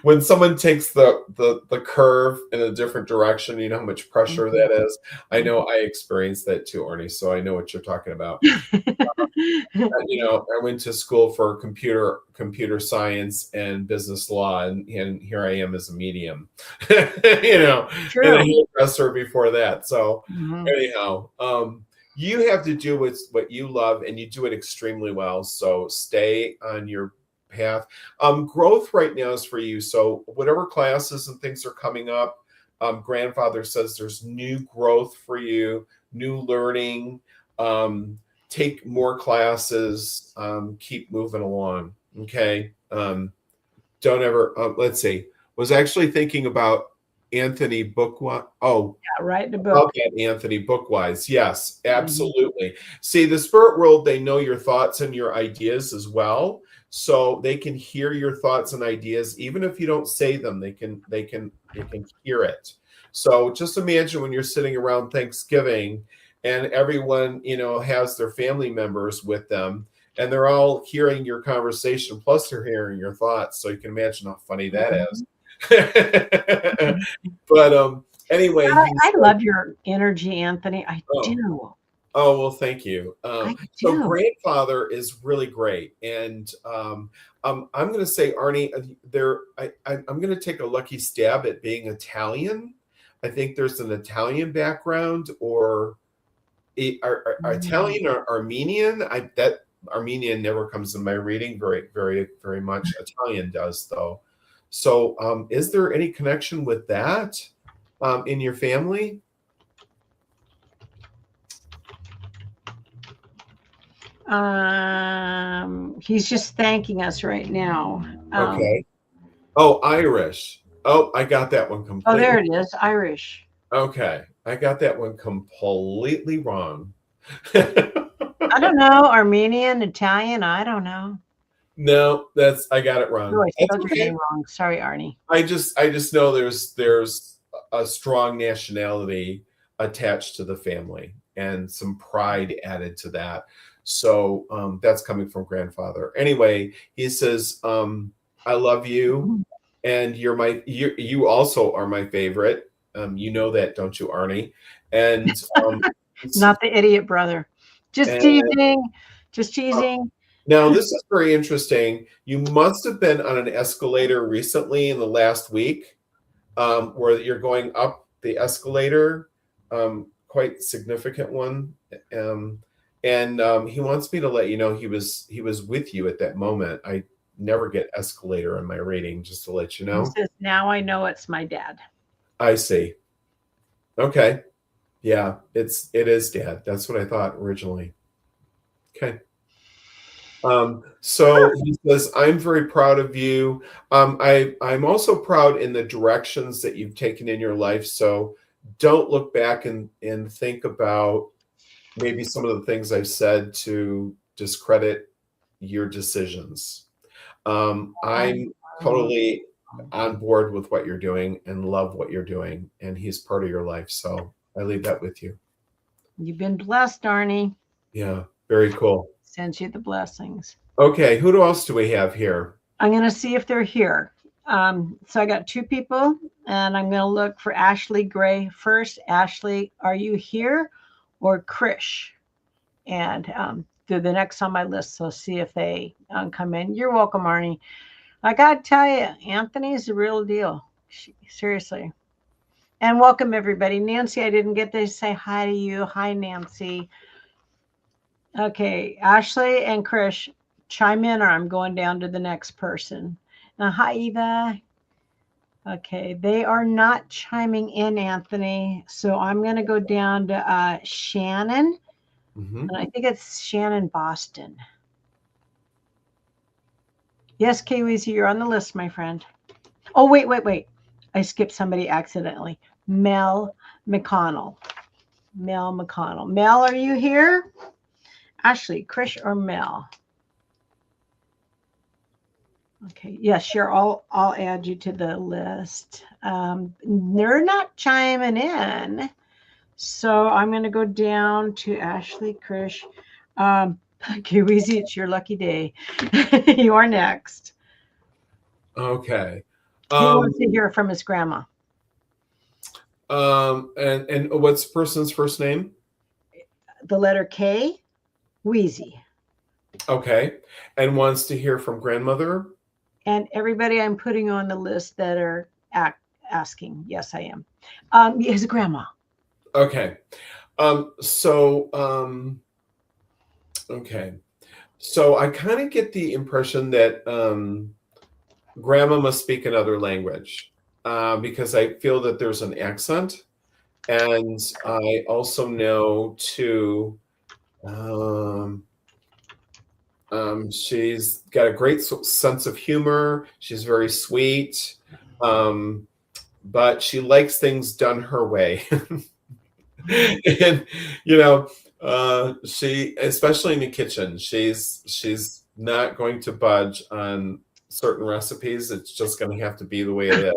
[SPEAKER 2] when someone takes the curve in a different direction, you know how much pressure that is. I know I experienced that too, Arnie. So I know what you're talking about. I went to school for computer science and business law, and here I am as a medium.
[SPEAKER 1] True.
[SPEAKER 2] And a hairdresser before that. So anyhow, you have to do what you love, and you do it extremely well. So stay on your path. Growth right now is for you. So whatever classes and things are coming up, grandfather says there's new growth for you, new learning. Take more classes. Keep moving along. Okay. Don't ever. Let's see. Was actually thinking about Anthony Bookwise. Oh,
[SPEAKER 1] yeah, write the book.
[SPEAKER 2] Anthony Bookwise. Yes, absolutely. See, the spirit world, they know your thoughts and your ideas as well. so they can hear your thoughts and ideas. Even if you don't say them, they can hear it. So just imagine when you're sitting around Thanksgiving and everyone, has their family members with them, and they're all hearing your conversation, plus they're hearing your thoughts. So you can imagine how funny that is. But anyway,
[SPEAKER 1] I love your energy, Anthony. I do.
[SPEAKER 2] Oh, well, thank you.
[SPEAKER 1] I
[SPEAKER 2] So
[SPEAKER 1] do.
[SPEAKER 2] grandfather is really great. And I'm going to say, Arnie, I'm going to take a lucky stab at being Italian. I think there's an Italian background, or Italian or Armenian. That Armenian never comes in my reading very, very, very much. Italian does, though. So is there any connection with that in your family?
[SPEAKER 1] He's just thanking us right now.
[SPEAKER 2] Okay. Oh, Irish. Oh, I got that one completely.
[SPEAKER 1] Oh, there it is. Irish.
[SPEAKER 2] Okay. I got that one completely wrong.
[SPEAKER 1] I don't know. Armenian, Italian. I don't know.
[SPEAKER 2] No, I got it wrong.
[SPEAKER 1] Oh, I spelled your name wrong. Sorry, Arnie.
[SPEAKER 2] I just know there's a strong nationality attached to the family and some pride added to that. So that's coming from grandfather. Anyway, he says, I love you, and you also are my favorite. You know that, don't you, Arnie? And
[SPEAKER 1] not the idiot brother. Just teasing. Just teasing.
[SPEAKER 2] Now, this is very interesting. You must have been on an escalator recently in the last week, where you're going up the escalator, quite significant one. And he wants me to let you know he was with you at that moment. I never get escalator in my reading, just to let you know.
[SPEAKER 1] He says, now I know it's my dad.
[SPEAKER 2] I see. Okay. Yeah, it is dad. That's what I thought originally. Okay. So he says, I'm very proud of you. I'm also proud in the directions that you've taken in your life. So don't look back and think about maybe some of the things I've said to discredit your decisions. I'm totally on board with what you're doing and love what you're doing. And he's part of your life. So I leave that with you.
[SPEAKER 1] You've been blessed, Arnie.
[SPEAKER 2] Yeah, very cool.
[SPEAKER 1] Sends you the blessings.
[SPEAKER 2] Okay, who else do we have here?
[SPEAKER 1] I'm going to see if they're here. So I got two people, and I'm going to look for Ashley Gray first. Ashley, are you here? Or Krish? And they're the next on my list, so see if they come in. You're welcome, Arnie. I got to tell you, Anthony's the real deal. Seriously. And welcome, everybody. Nancy, I didn't get to say hi to you. Hi, Nancy. Okay, Ashley and Krish, chime in, or I'm going down to the next person. Now, hi, Eva. Okay, they are not chiming in, Anthony. So I'm going to go down to Shannon. And I think it's Shannon Boston. Yes, K-Weezy, you're on the list, my friend. Oh, wait. I skipped somebody accidentally. Mel McConnell. Mel McConnell. Mel, are you here? Ashley, Krish, or Mel? Okay, yes, sure. I'll add you to the list. They're not chiming in, so I'm going to go down to Ashley, Krish. Okay, Weezy, it's your lucky day. You are next.
[SPEAKER 2] Okay.
[SPEAKER 1] He wants to hear from his grandma.
[SPEAKER 2] And what's the person's first name?
[SPEAKER 1] The letter K, Weezy.
[SPEAKER 2] Okay, and wants to hear from grandmother.
[SPEAKER 1] And everybody I'm putting on the list that are asking, yes, I am. His grandma.
[SPEAKER 2] Okay. Okay. So I kind of get the impression that grandma must speak another language because I feel that there's an accent. And I also know too, she's got a great sense of humor. She's very sweet, but she likes things done her way. And she, especially in the kitchen, she's not going to budge on certain recipes. It's just going to have to be the way it is.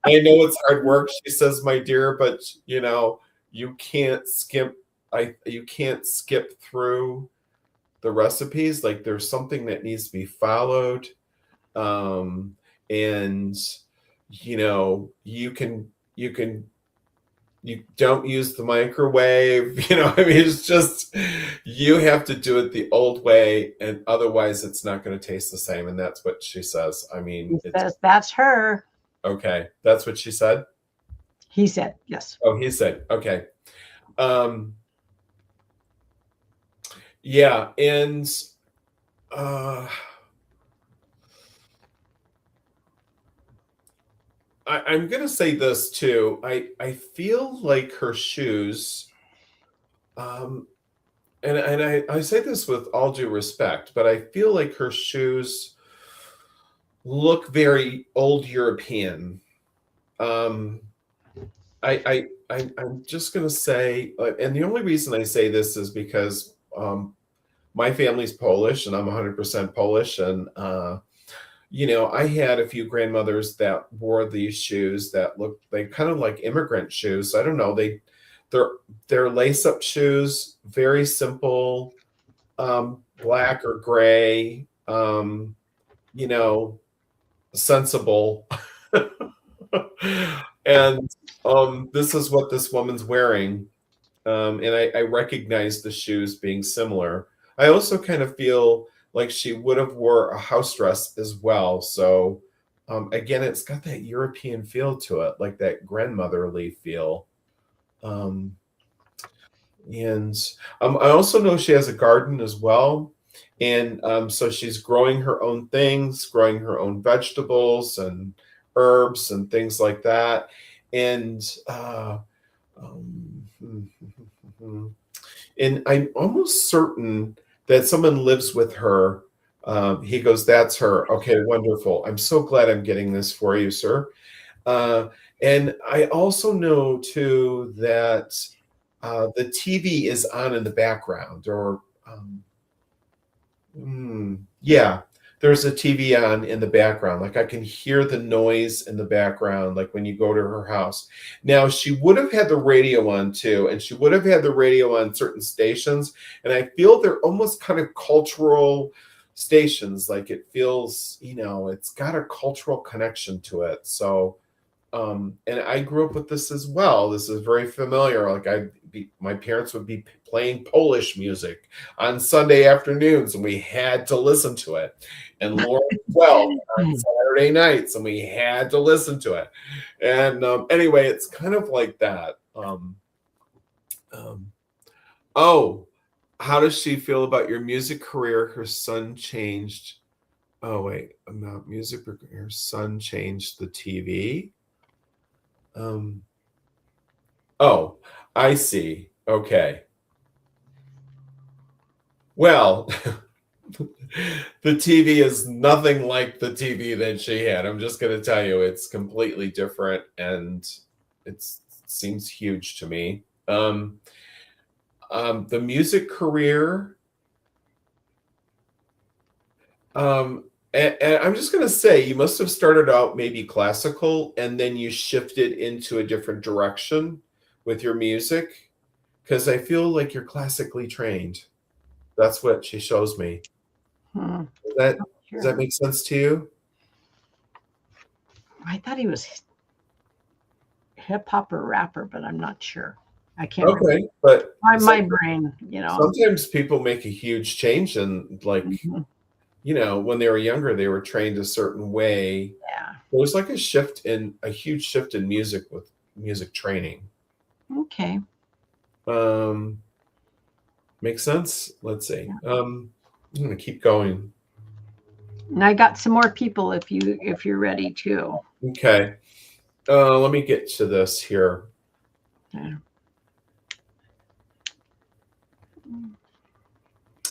[SPEAKER 2] I know it's hard work, she says, my dear, but you can't skip through the recipes. Like, there's something that needs to be followed. And you don't use the microwave, I mean, it's just, you have to do it the old way, and otherwise it's not going to taste the same. And that's what she says. I mean,
[SPEAKER 1] He says that's her.
[SPEAKER 2] Okay, that's what she said?
[SPEAKER 1] He said, yes.
[SPEAKER 2] Oh, he said, okay. Yeah, and I'm going to say this too. I feel like her shoes, and I say this with all due respect, but I feel like her shoes look very old European. I'm just going to say, and the only reason I say this is because my family's Polish and I'm 100% Polish. And, I had a few grandmothers that wore these shoes that they kind of like immigrant shoes. I don't know. They're lace-up shoes, very simple, black or gray, sensible. And this is what this woman's wearing. And I recognize the shoes being similar. I also kind of feel like she would have wore a house dress as well. So again, it's got that European feel to it, like that grandmotherly feel. And I also know she has a garden as well. And so she's growing her own things, growing her own vegetables and herbs and things like that. And and I'm almost certain that someone lives with her. He goes, that's her. Okay, wonderful. I'm so glad I'm getting this for you, sir. And I also know too that the TV is on in the background, or yeah, there's a TV on in the background. Like, I can hear the noise in the background, like when you go to her house. Now, she would have had the radio on too, and she would have had the radio on certain stations. And I feel they're almost kind of cultural stations. Like, it feels, it's got a cultural connection to it. So, and I grew up with this as well. This is very familiar. Like, my parents would be playing Polish music on Sunday afternoons, and we had to listen to it. And Lauren well on Saturday nights, and we had to listen to it. And anyway, it's kind of like that. Oh, how does she feel about your music career? Her son changed. Oh, wait, about music. Her son changed the TV. Oh, I see. Okay. Well, the TV is nothing like the TV that she had. I'm just going to tell you, it's completely different, and it seems huge to me. The music career, and I'm just going to say, you must have started out maybe classical, and then you shifted into a different direction with your music, because I feel like you're classically trained. That's what she shows me. Does that make sense to you?
[SPEAKER 1] I thought he was hip hop or rapper, but I'm not sure. I can't.
[SPEAKER 2] Okay,
[SPEAKER 1] remember.
[SPEAKER 2] But
[SPEAKER 1] my brain,
[SPEAKER 2] sometimes people make a huge change, and like, when they were younger, they were trained a certain way.
[SPEAKER 1] Yeah,
[SPEAKER 2] there was like a huge shift in music with music training.
[SPEAKER 1] Okay.
[SPEAKER 2] Makes sense. Let's see. I'm gonna keep going.
[SPEAKER 1] And I got some more people if you're ready too.
[SPEAKER 2] Okay. Let me get to this here.
[SPEAKER 1] Yeah.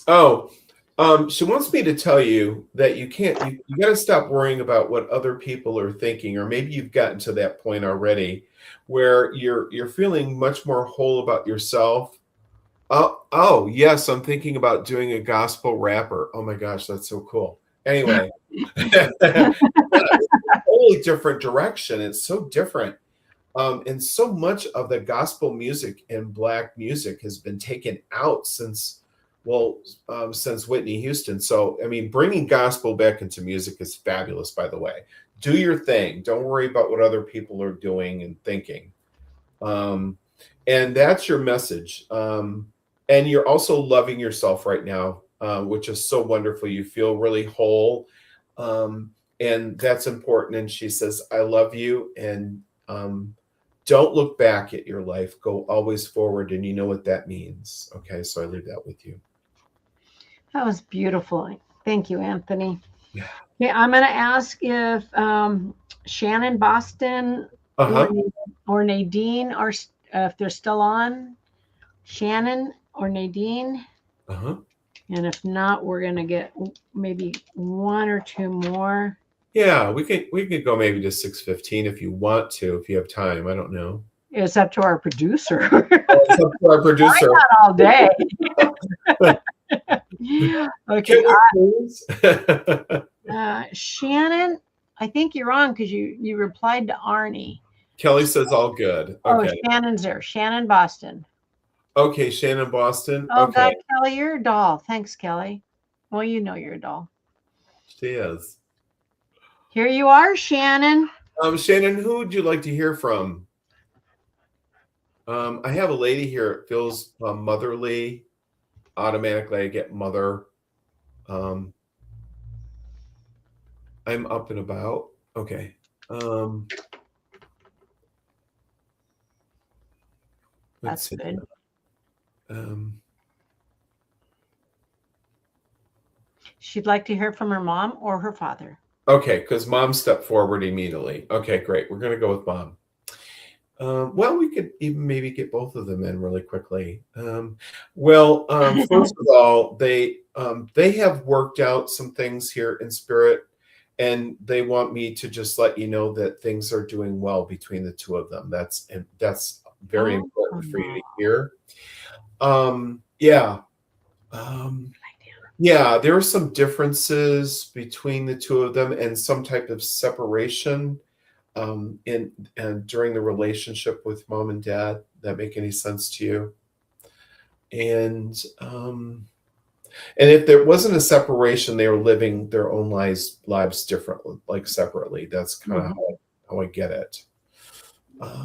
[SPEAKER 2] Oh, she wants me to tell you that you got to stop worrying about what other people are thinking, or maybe you've gotten to that point already where you're feeling much more whole about yourself, Oh, yes, I'm thinking about doing a gospel rapper. Oh my gosh, that's so cool. Anyway, yeah, it's a totally different direction. It's so different. And so much of the gospel music and black music has been taken out since, well, since Whitney Houston. So, I mean, bringing gospel back into music is fabulous, by the way. Do your thing. Don't worry about what other people are doing and thinking. Um, and that's your message. And you're also loving yourself right now, which is so wonderful. You feel really whole. And that's important. And she says, I love you. And don't look back at your life. Go always forward. And you know what that means. Okay. So I leave that with you.
[SPEAKER 1] That was beautiful. Thank you, Anthony.
[SPEAKER 2] Yeah.
[SPEAKER 1] Okay, I'm going to ask if Shannon Boston or Nadine are if they're still on. Shannon or Nadine. And if not, we're going to get maybe one or two more.
[SPEAKER 2] Yeah, we could go maybe to 6:15 if you want to, if you have time. I don't know.
[SPEAKER 1] It's up to our producer.
[SPEAKER 2] It's up to our producer.
[SPEAKER 1] Not all day. Okay. Shannon, I think you're on because you replied to Arnie.
[SPEAKER 2] Kelly says all good.
[SPEAKER 1] Okay. Oh, Shannon's there. Shannon Boston.
[SPEAKER 2] Okay, Shannon Boston.
[SPEAKER 1] Oh,
[SPEAKER 2] okay.
[SPEAKER 1] God, Kelly, you're a doll. Thanks, Kelly. Well, you know you're a doll.
[SPEAKER 2] She is.
[SPEAKER 1] Here you are, Shannon.
[SPEAKER 2] Shannon, who would you like to hear from? I have a lady here. It feels motherly. Automatically, I get mother. I'm up and about. Okay.
[SPEAKER 1] That's good. She'd like to hear from her mom or her father.
[SPEAKER 2] Okay, because mom stepped forward immediately. Okay, great. We're going to go with mom. Well, we could even maybe get both of them in really quickly. First of all, they have worked out some things here in spirit, and they want me to just let you know that things are doing well between the two of them. That's very important for you to hear. Yeah, there are some differences between the two of them and some type of separation during the relationship with mom and dad. That make any sense to you? And if there wasn't a separation, they were living their own lives differently, like separately. That's kind of how I get it. I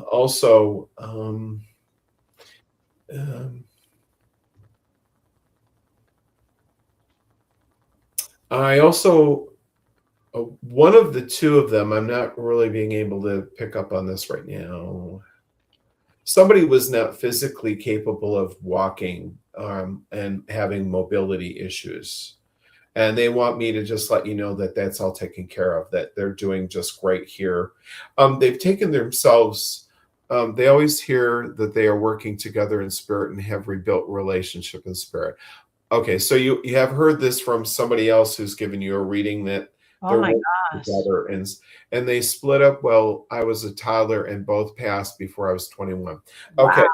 [SPEAKER 2] also, one of the two of them, I'm not really being able to pick up on this right now. Somebody was not physically capable of walking and having mobility issues. And they want me to just let you know that that's all taken care of, that they're doing just great here. They've taken themselves, they always hear that they are working together in spirit and have rebuilt relationship in spirit. Okay, so you have heard this from somebody else who's given you a reading that they're working together, and they split up. Well, I was a toddler and both passed before I was 21. Okay, wow.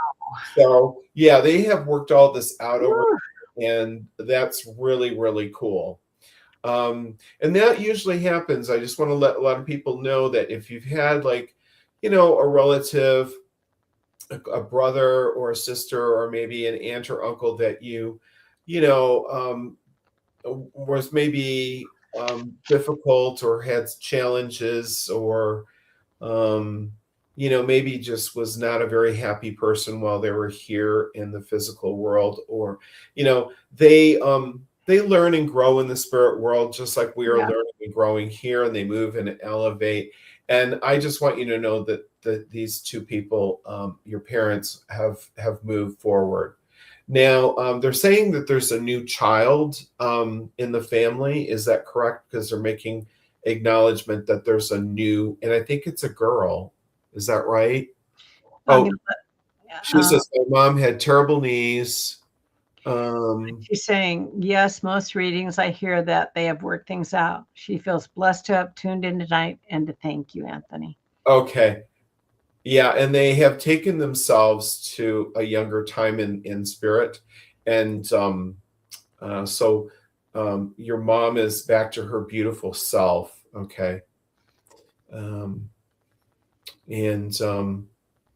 [SPEAKER 2] So yeah, they have worked all this out over, and that's really, really cool. And that usually happens. I just want to let a lot of people know that if you've had a relative, a brother or a sister, or maybe an aunt or uncle that was maybe difficult or had challenges, or maybe just was not a very happy person while they were here in the physical world, or they learn and grow in the spirit world just like we are learning and growing here, and they move and elevate. And I just want you to know that these two people, your parents, have moved forward. Now, they're saying that there's a new child in the family. Is that correct? Because they're making acknowledgement that there's a new, and I think it's a girl. Is that right? She says, my mom had terrible knees.
[SPEAKER 1] She's saying, yes, most readings I hear that they have worked things out. She feels blessed to have tuned in tonight and to thank you, Anthony.
[SPEAKER 2] Okay. Yeah, and they have taken themselves to a younger time in spirit, and so your mom is back to her beautiful self. Okay, um, and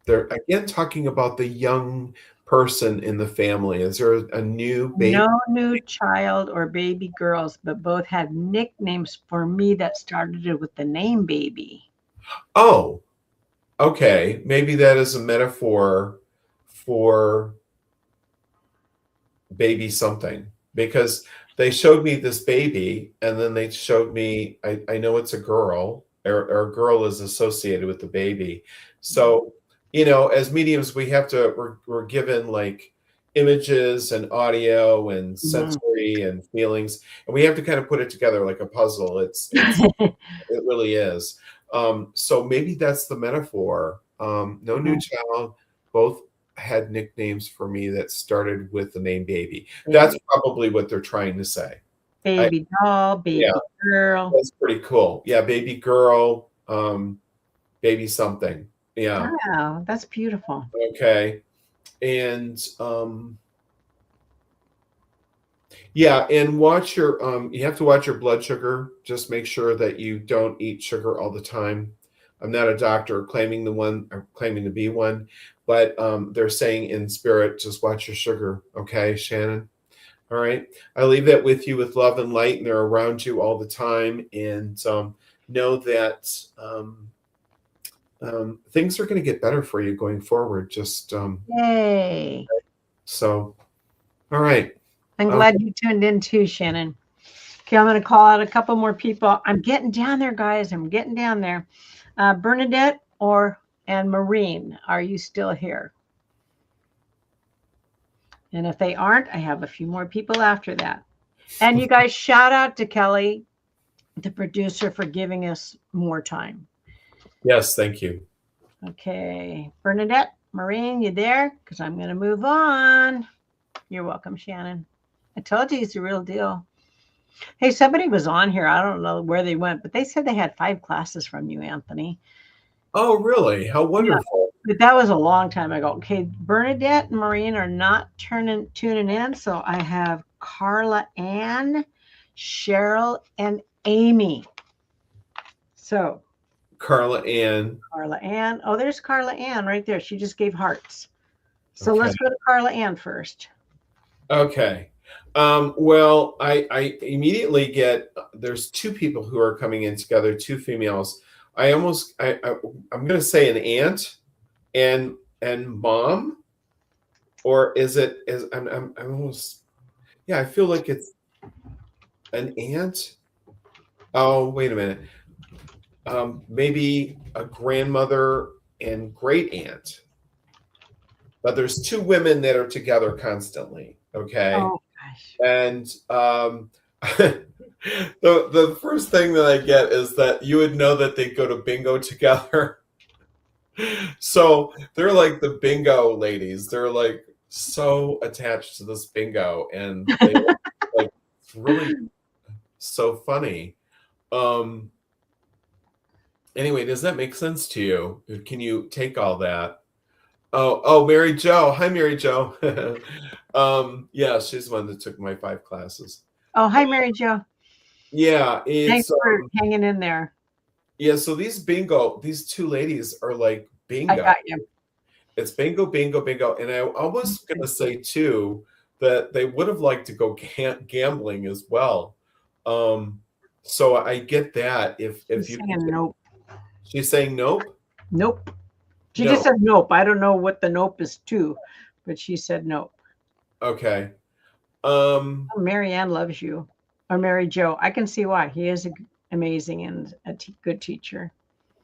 [SPEAKER 2] they're again talking about the young person in the family. Is there a new baby?
[SPEAKER 1] No new child or baby girls, but both had nicknames for me that started with the name baby.
[SPEAKER 2] Oh, okay. Maybe that is a metaphor for baby something, because they showed me this baby and then they showed me, I know it's a girl, or a girl is associated with the baby. So, as mediums, we have to, we're given like images and audio and
[SPEAKER 1] Mhm.
[SPEAKER 2] sensory and feelings, and we have to kind of put it together like a puzzle. It really is. So maybe that's the metaphor. No new child, both had nicknames for me that started with the name baby. That's
[SPEAKER 1] Baby,
[SPEAKER 2] probably what they're trying to say. I,
[SPEAKER 1] baby doll,
[SPEAKER 2] yeah,
[SPEAKER 1] baby girl.
[SPEAKER 2] that's pretty cool. Yeah, baby girl, baby something. Yeah.
[SPEAKER 1] Wow, that's beautiful.
[SPEAKER 2] Okay. And yeah, and watch your you have to watch your blood sugar. Just make sure that you don't eat sugar all the time. I'm not a doctor claiming the one or claiming to be one, but they're saying in spirit, just watch your sugar. Okay, Shannon. All right. I leave that with you with love and light, and they're around you all the time. And know that things are going to get better for you going forward. Just
[SPEAKER 1] Yay.
[SPEAKER 2] so, all right.
[SPEAKER 1] I'm
[SPEAKER 2] Um,
[SPEAKER 1] glad you tuned in too, Shannon. Okay, I'm going to call out a couple more people. I'm getting down there, guys. I'm getting down there. Bernadette and Maureen, are you still here? And if they aren't, I have a few more people after that. And you guys, shout out to Kelly, the producer, for giving us more time.
[SPEAKER 2] yes, thank you.
[SPEAKER 1] Okay, Bernadette, Maureen, you there? Because I'm going to move on. You're welcome, Shannon. I told you he's the real deal. Hey, somebody was on here. I don't know where they went, but they said they had 5 classes from you, Anthony.
[SPEAKER 2] Oh, really? How
[SPEAKER 1] Yeah,
[SPEAKER 2] wonderful.
[SPEAKER 1] but that was a long time ago. Okay, Bernadette and Maureen are not tuning in, so I have Carla Ann, Cheryl, and Amy. So
[SPEAKER 2] Carla Ann.
[SPEAKER 1] Carla Ann. Oh, there's Carla Ann right there. She just gave hearts. So
[SPEAKER 2] Okay.
[SPEAKER 1] let's go to Carla Ann first.
[SPEAKER 2] Okay. Well, I immediately get there's 2 people who are coming in together, 2 females. I'm going to say an aunt and mom, or is it is I'm almost, yeah, I feel like it's an aunt. Oh, wait a minute. Maybe a grandmother and great aunt. But there's 2 women that are together constantly. Okay.
[SPEAKER 1] Oh gosh.
[SPEAKER 2] And the first thing that I get is that you would know that they go to bingo together. So they're like the bingo ladies. They're like so attached to this bingo, and they like it's really so funny. Um anyway, does that make sense to you? Can you take all that? Oh, Mary Jo. Hi, Mary Jo. Yeah, she's the one that took my 5 classes.
[SPEAKER 1] Oh, hi, Mary Jo.
[SPEAKER 2] Yeah,
[SPEAKER 1] Thanks
[SPEAKER 2] it's
[SPEAKER 1] for hanging in there.
[SPEAKER 2] yeah, so these 2 ladies are like
[SPEAKER 1] I
[SPEAKER 2] bingo.
[SPEAKER 1] got you.
[SPEAKER 2] It's bingo, bingo, bingo. And I almost gonna say too that they would have liked to go gambling as well. So I get that if
[SPEAKER 1] She's
[SPEAKER 2] you
[SPEAKER 1] saying nope.
[SPEAKER 2] she's saying nope.
[SPEAKER 1] Nope. She
[SPEAKER 2] No.
[SPEAKER 1] just said nope. I don't know what the nope is to, but she said nope.
[SPEAKER 2] Okay.
[SPEAKER 1] Mary Ann loves you, or Mary Jo. I can see why. He is amazing and a good teacher.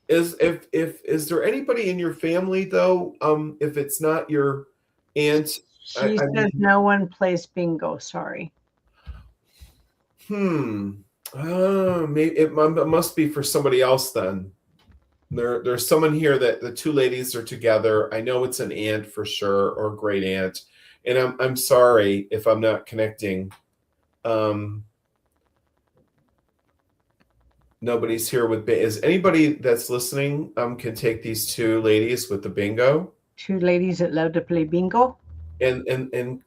[SPEAKER 2] Is there anybody in your family though? If it's not your aunt,
[SPEAKER 1] She
[SPEAKER 2] I
[SPEAKER 1] says
[SPEAKER 2] mean,
[SPEAKER 1] no one plays bingo. Sorry.
[SPEAKER 2] maybe it must be for somebody else then. There's someone here that the 2 ladies are together. I know it's an aunt for sure, or great aunt, and I'm sorry if I'm not connecting. Nobody's here with is anybody that's listening can take these two ladies with the bingo.
[SPEAKER 1] Two ladies that love to play bingo.
[SPEAKER 2] And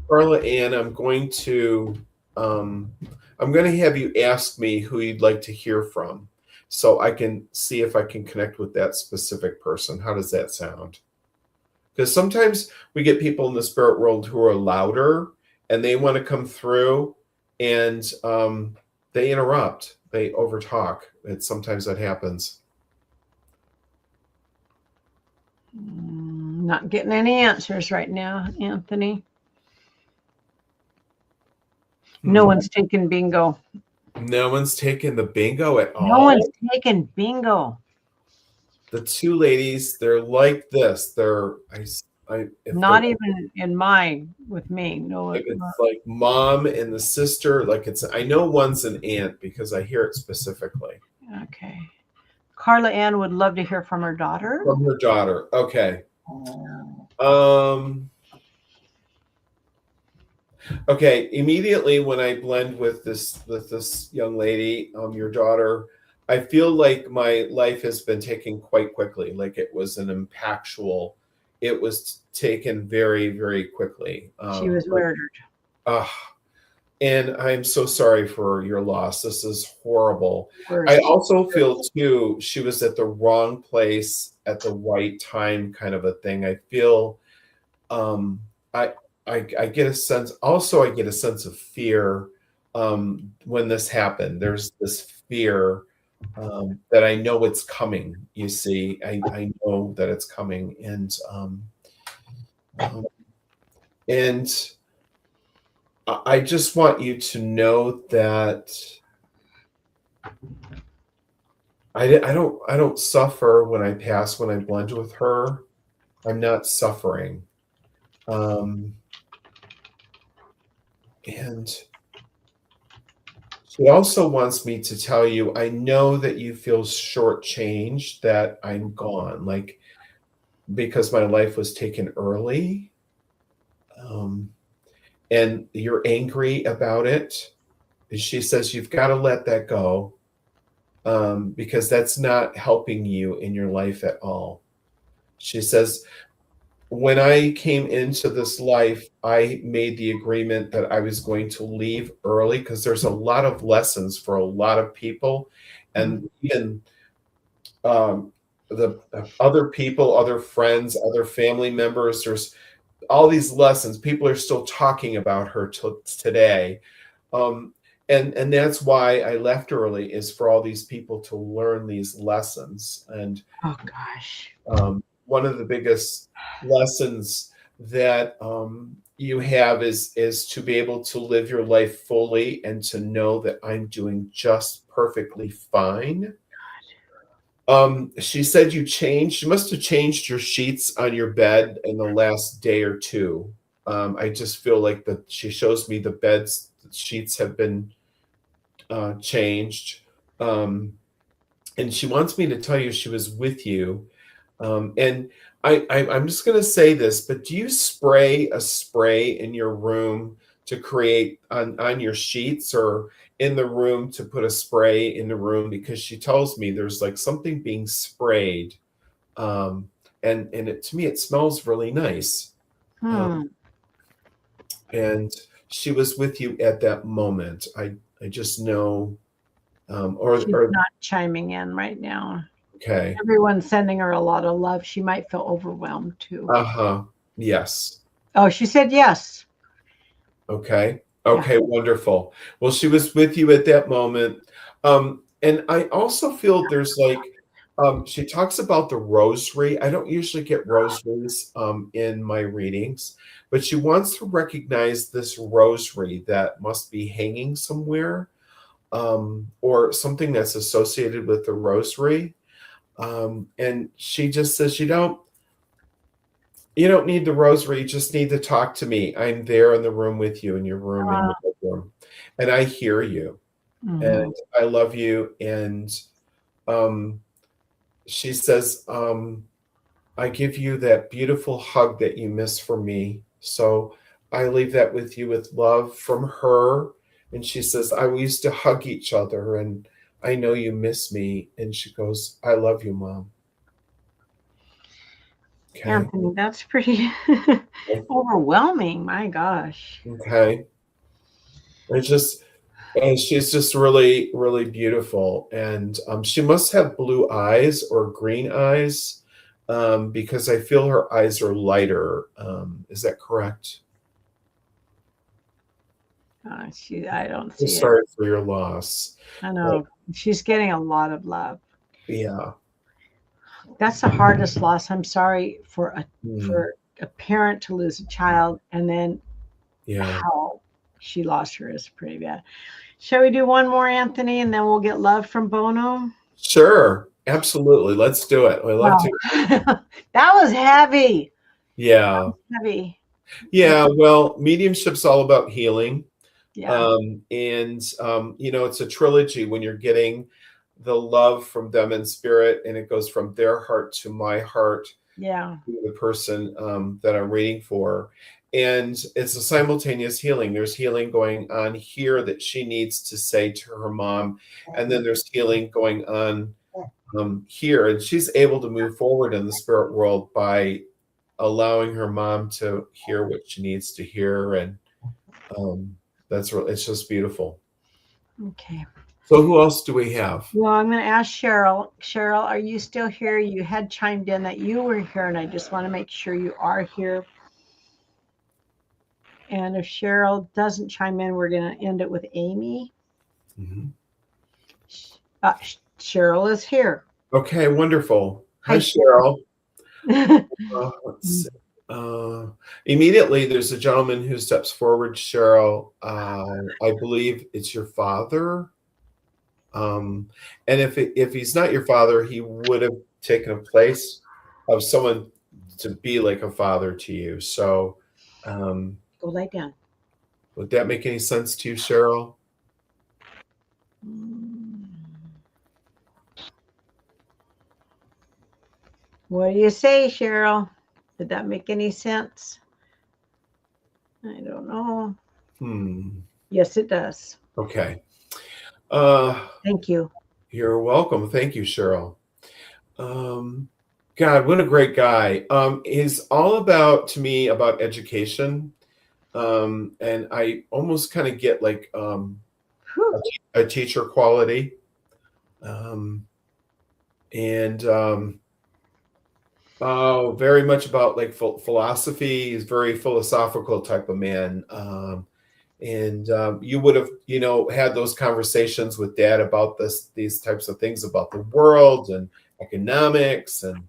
[SPEAKER 2] Carla Ann, I'm going to have you ask me who you'd like to hear from, so I can see if I can connect with that specific person. How does that sound? Because sometimes we get people in the spirit world who are louder and they want to come through, and they interrupt, they overtalk. Sometimes that happens.
[SPEAKER 1] Not getting any answers right now, Anthony. No one's taking bingo.
[SPEAKER 2] No one's taking the bingo at all?
[SPEAKER 1] No one's taking bingo.
[SPEAKER 2] The two ladies, they're like this. They're
[SPEAKER 1] not even in mine with me. No,
[SPEAKER 2] it's like mom and the sister. Like I know one's an aunt because I hear it specifically.
[SPEAKER 1] Okay. Carla Ann would love to hear from her daughter.
[SPEAKER 2] From her daughter. Okay. Okay. Immediately when I blend with this young lady, your daughter, I feel like my life has been taken quite quickly. Like it was it was taken very, very quickly.
[SPEAKER 1] She was murdered.
[SPEAKER 2] And I'm so sorry for your loss. This is horrible. I also feel too, she was at the wrong place at the right time, kind of a thing. I feel, I get a sense, also I get a sense of fear when this happened. There's this fear that I know it's coming. You see, I know that it's coming, and I just want you to know that I don't suffer when I pass, when I blend with her. I'm not suffering. And she also wants me to tell you, I know that you feel shortchanged, that I'm gone, like because my life was taken early. And you're angry about it. She says you've got to let that go because that's not helping you in your life at all. She says, when I came into this life, I made the agreement that I was going to leave early because there's a lot of lessons for a lot of people. And even the other people, other friends, other family members, there's all these lessons. People are still talking about her today. And that's why I left early, is for all these people to learn these lessons. And
[SPEAKER 1] oh gosh,
[SPEAKER 2] one of the biggest lessons that you have is to be able to live your life fully and to know that I'm doing just perfectly fine. She said you changed. You must have changed your sheets on your bed in the last day or two. I just feel like she shows me the sheets have been changed. And she wants me to tell you she was with you. And I'm just going to say this, but do you spray a spray in your room to create on your sheets, or in the room to put a spray in the room? Because she tells me there's like something being sprayed. And to me, it smells really nice. And she was with you at that moment. I just know. She's
[SPEAKER 1] not chiming in right now.
[SPEAKER 2] Okay.
[SPEAKER 1] Everyone's sending her a lot of love. She might feel overwhelmed too.
[SPEAKER 2] Yes.
[SPEAKER 1] Oh, she said yes.
[SPEAKER 2] Okay. Okay, yeah. Wonderful. Well, she was with you at that moment. And I also feel there's like, she talks about the rosary. I don't usually get rosaries in my readings, but she wants to recognize this rosary that must be hanging somewhere, or something that's associated with the rosary. And she just says, you don't need the rosary. You just need to talk to me. I'm there in the room with you, in your room, in your bedroom, and I hear you, and I love you. And she says, I give you that beautiful hug that you miss from me. So I leave that with you with love from her, And she says, we used to hug each other, and I know you miss me. And she goes, I love you, Mom. Okay.
[SPEAKER 1] Anthony, that's pretty overwhelming. My gosh.
[SPEAKER 2] Okay. It's just, and she's just really, really beautiful. And she must have blue eyes or green eyes, because I feel her eyes are lighter. Is that correct?
[SPEAKER 1] I don't see it.
[SPEAKER 2] Sorry for your loss.
[SPEAKER 1] I know. She's getting a lot of love.
[SPEAKER 2] Yeah.
[SPEAKER 1] That's the hardest loss. I'm sorry for a parent to lose a child, and then how she lost her is pretty bad. Shall we do one more, Anthony, and then we'll get love from Bono?
[SPEAKER 2] Sure. Absolutely. Let's do it. We love to.
[SPEAKER 1] That was heavy.
[SPEAKER 2] Yeah.
[SPEAKER 1] Heavy.
[SPEAKER 2] Yeah. Well, mediumship's all about healing.
[SPEAKER 1] Yeah.
[SPEAKER 2] It's a trilogy when you're getting the love from them in spirit, and it goes from their heart to my heart.
[SPEAKER 1] Yeah.
[SPEAKER 2] To the person that I'm reading for. And it's a simultaneous healing. There's healing going on here that she needs to say to her mom. And then there's healing going on here. And she's able to move forward in the spirit world by allowing her mom to hear what she needs to hear. And it's just beautiful.
[SPEAKER 1] Okay.
[SPEAKER 2] So who else do we have?
[SPEAKER 1] Well, I'm going to ask Cheryl. Cheryl, are you still here? You had chimed in that you were here, and I just want to make sure you are here. And if Cheryl doesn't chime in, we're going to end it with Amy.
[SPEAKER 2] Mm-hmm.
[SPEAKER 1] Cheryl is here.
[SPEAKER 2] Okay, wonderful. Hi, Cheryl. Let's see. Immediately, there's a gentleman who steps forward, Cheryl. I believe it's your father. And if he's not your father, he would have taken a place of someone to be like a father to you. So,
[SPEAKER 1] go lay down.
[SPEAKER 2] Would that make any sense to you, Cheryl?
[SPEAKER 1] What do you say, Cheryl? Did that make any sense? I don't know. Yes, it does.
[SPEAKER 2] Okay.
[SPEAKER 1] Thank you.
[SPEAKER 2] You're welcome. Thank you, Cheryl. God, what a great guy. He's all about, to me, about education. And I almost kind of get like a teacher quality. Very much about like philosophy. He's very philosophical type of man. You would have, had those conversations with Dad about these types of things about the world and economics and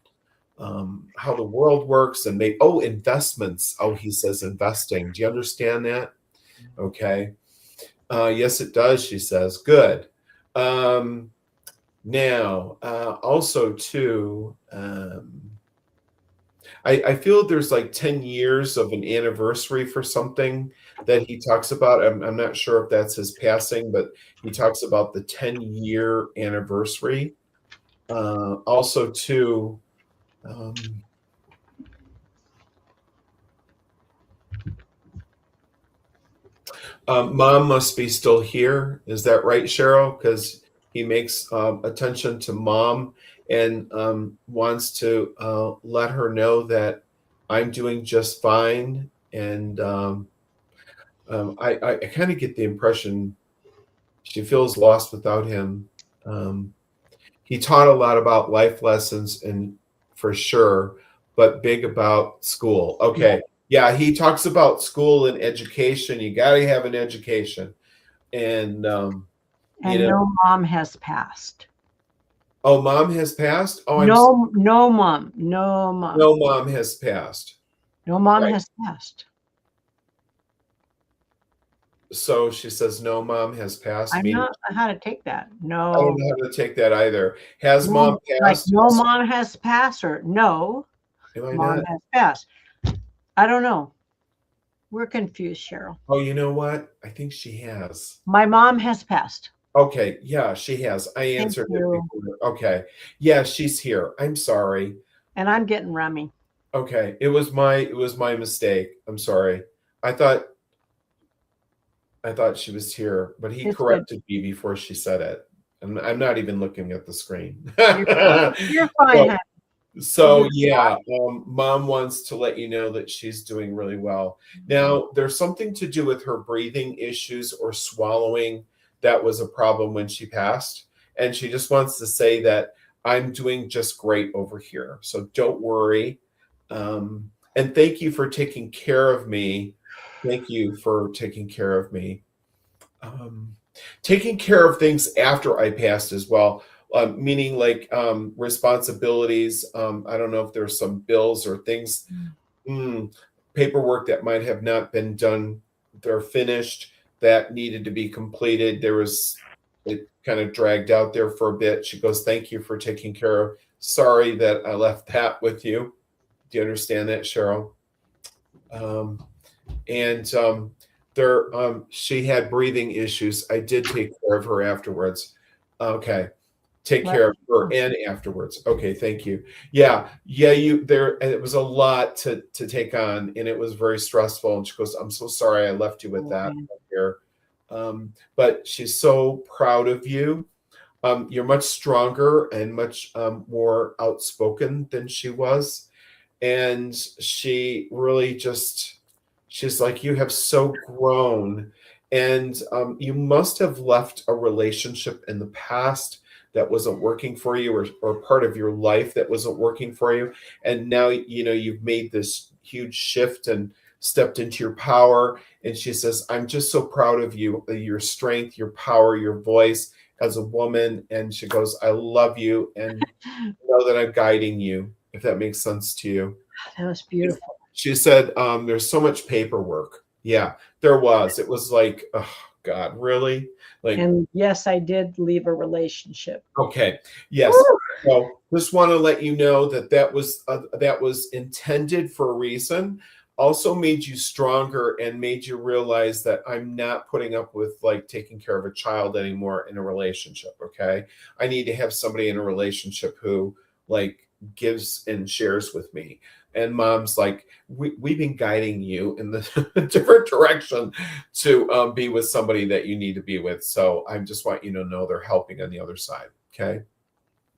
[SPEAKER 2] how the world works and investments. He says investing. Do you understand that? Okay. Yes, it does. She says, good. Now, also too, I feel there's like 10 years of an anniversary for something that he talks about. I'm not sure if that's his passing, but he talks about the 10-year anniversary. Also too, Mom must be still here. Is that right, Cheryl? Because he makes attention to Mom and wants to let her know that I'm doing just fine. And I kind of get the impression she feels lost without him. He taught a lot about life lessons, and for sure, but big about school. Okay. Yeah, he talks about school and education. You got to have an education. And no
[SPEAKER 1] mom has passed.
[SPEAKER 2] Oh, Mom has passed? Oh,
[SPEAKER 1] no mom
[SPEAKER 2] has passed.
[SPEAKER 1] No mom has passed.
[SPEAKER 2] So she says, no, Mom has passed.
[SPEAKER 1] I don't know how to take that. No.
[SPEAKER 2] I don't know how to take that either. Has Mom passed?
[SPEAKER 1] Like no mom has passed, or no, Mom has passed. I don't know. We're confused, Cheryl.
[SPEAKER 2] Oh, you know what? I think she has.
[SPEAKER 1] My mom has passed.
[SPEAKER 2] Okay. Yeah, she has. I answered it before. Okay. Yeah, she's here. I'm sorry.
[SPEAKER 1] And I'm getting rummy.
[SPEAKER 2] Okay. It was my mistake. I'm sorry. I thought I thought she was here, but he
[SPEAKER 1] It's good.
[SPEAKER 2] corrected me before she said it. And I'm not even looking at the screen.
[SPEAKER 1] You're fine, honey.
[SPEAKER 2] So yeah, mom wants to let you know that she's doing really well. Now, there's something to do with her breathing issues or swallowing that was a problem when she passed. And she just wants to say that I'm doing just great over here. So don't worry. And thank you for taking care of me. Thank you for taking care of me. Taking care of things after I passed as well. Meaning like responsibilities. I don't know if there's some bills or things, paperwork that might have not been done. They're finished that needed to be completed. It kind of dragged out there for a bit. She goes, thank you for taking care of. Sorry that I left that with you. Do you understand that, Cheryl? She had breathing issues. I did take care of her afterwards. Okay. Take care of her and afterwards. Okay, thank you. Yeah, it was a lot to take on, and it was very stressful. And she goes, I'm so sorry I left you with that here. But she's so proud of you. You're much stronger and much more outspoken than she was. And she really she's like, you have so grown. And you must have left a relationship in the past that wasn't working for you, or part of your life that wasn't working for you. And now, you've made this huge shift and stepped into your power. And she says, I'm just so proud of you, your strength, your power, your voice as a woman. And she goes, I love you and know that I'm guiding you, if that makes sense to you.
[SPEAKER 1] That was beautiful.
[SPEAKER 2] She said, there's so much paperwork. Yeah, there was. It was like, oh God, really?
[SPEAKER 1] And yes, I did leave a relationship.
[SPEAKER 2] Okay. Yes. So just want to let you know that was intended for a reason. Also made you stronger and made you realize that I'm not putting up with taking care of a child anymore in a relationship. Okay. I need to have somebody in a relationship who gives and shares with me. And mom's like, we've been guiding you in the different direction to be with somebody that you need to be with. So I just want you to know they're helping on the other side. Okay.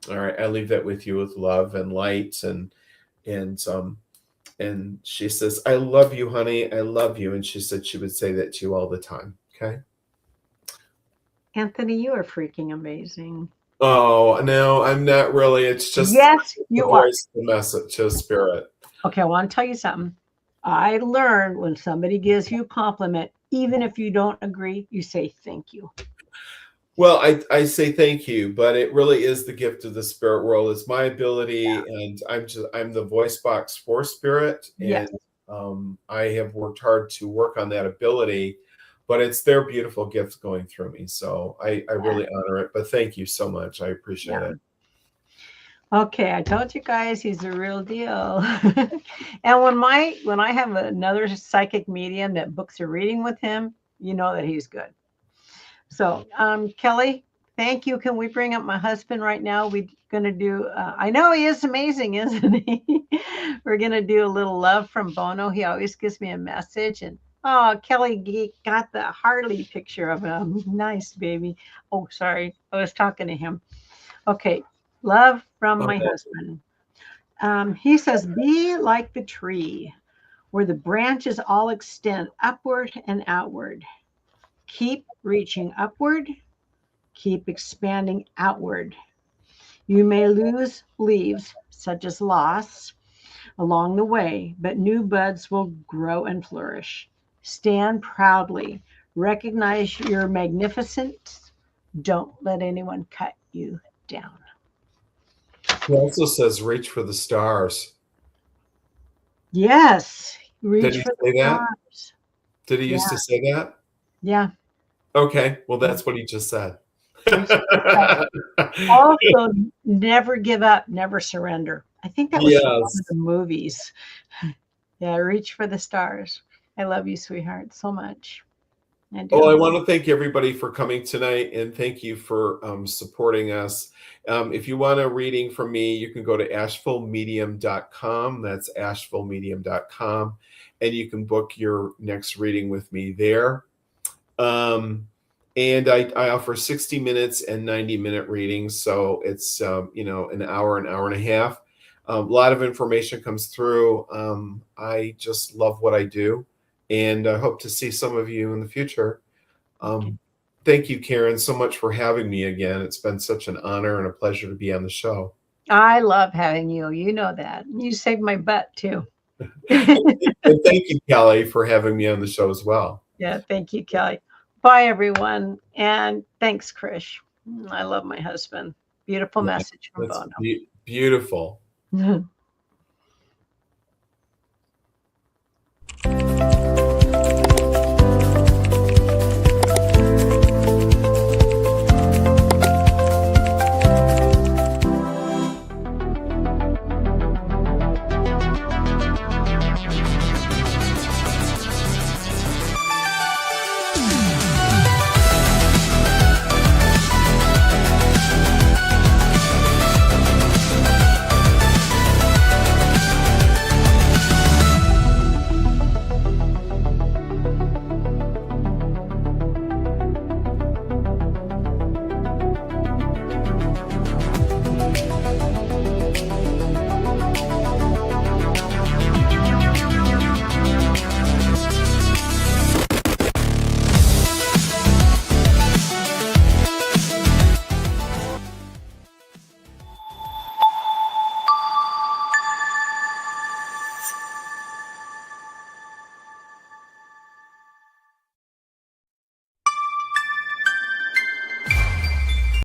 [SPEAKER 2] All right. I leave that with you with love and light. And she says, I love you, honey. I love you. And she said she would say that to you all the time. Okay.
[SPEAKER 1] Anthony, you are freaking amazing.
[SPEAKER 2] Oh, no, I'm not really. It's just
[SPEAKER 1] yes, you are.
[SPEAKER 2] The message to spirit.
[SPEAKER 1] Okay, I want to tell you something. I learned when somebody gives you a compliment, even if you don't agree, you say thank you.
[SPEAKER 2] Well, I say thank you, but it really is the gift of the spirit world. It's my ability, and I'm the voice box for spirit, and I have worked hard to work on that ability. But it's their beautiful gift going through me. So I really honor it. But thank you so much. I appreciate it.
[SPEAKER 1] Okay, I told you guys he's a real deal. And when I have another psychic medium that books a reading with him, you know that he's good. So Kelly, thank you. Can we bring up my husband right now? We're going to do, I know he is amazing, isn't he? We're going to do a little love from Bono. He always gives me a message. And oh, Kelly got the Harley picture of him. Nice, baby. Oh, sorry. I was talking to him. Okay. Love from my husband. He says, be like the tree where the branches all extend upward and outward. Keep reaching upward. Keep expanding outward. You may lose leaves, such as loss, along the way, but new buds will grow and flourish. Stand proudly. Recognize your magnificence. Don't let anyone cut you down.
[SPEAKER 2] He also says, reach for the stars.
[SPEAKER 1] Yes.
[SPEAKER 2] Did he say that? Did he used to say that?
[SPEAKER 1] Yeah.
[SPEAKER 2] Okay. Well, that's what he just said.
[SPEAKER 1] Also, never give up, never surrender. I think that was one of the movies. Yeah, reach for the stars. I love you, sweetheart, so much.
[SPEAKER 2] Well, I want to thank everybody for coming tonight, and thank you for supporting us. If you want a reading from me, you can go to AshevilleMedium.com. That's AshevilleMedium.com, and you can book your next reading with me there. And I offer 60 minutes and 90-minute readings. So it's, an hour and a half. A lot of information comes through. I just love what I do, and I hope to see some of you in the future. Thank you, Karen, so much for having me again. It's been such an honor and a pleasure to be on the show.
[SPEAKER 1] I love having you. You know that. You saved my butt too.
[SPEAKER 2] And thank you, Kelly, for having me on the show as well.
[SPEAKER 1] Yeah, thank you, Kelly. Bye, everyone. And thanks, Krish. I love my husband. Beautiful message from Bono.
[SPEAKER 2] Beautiful.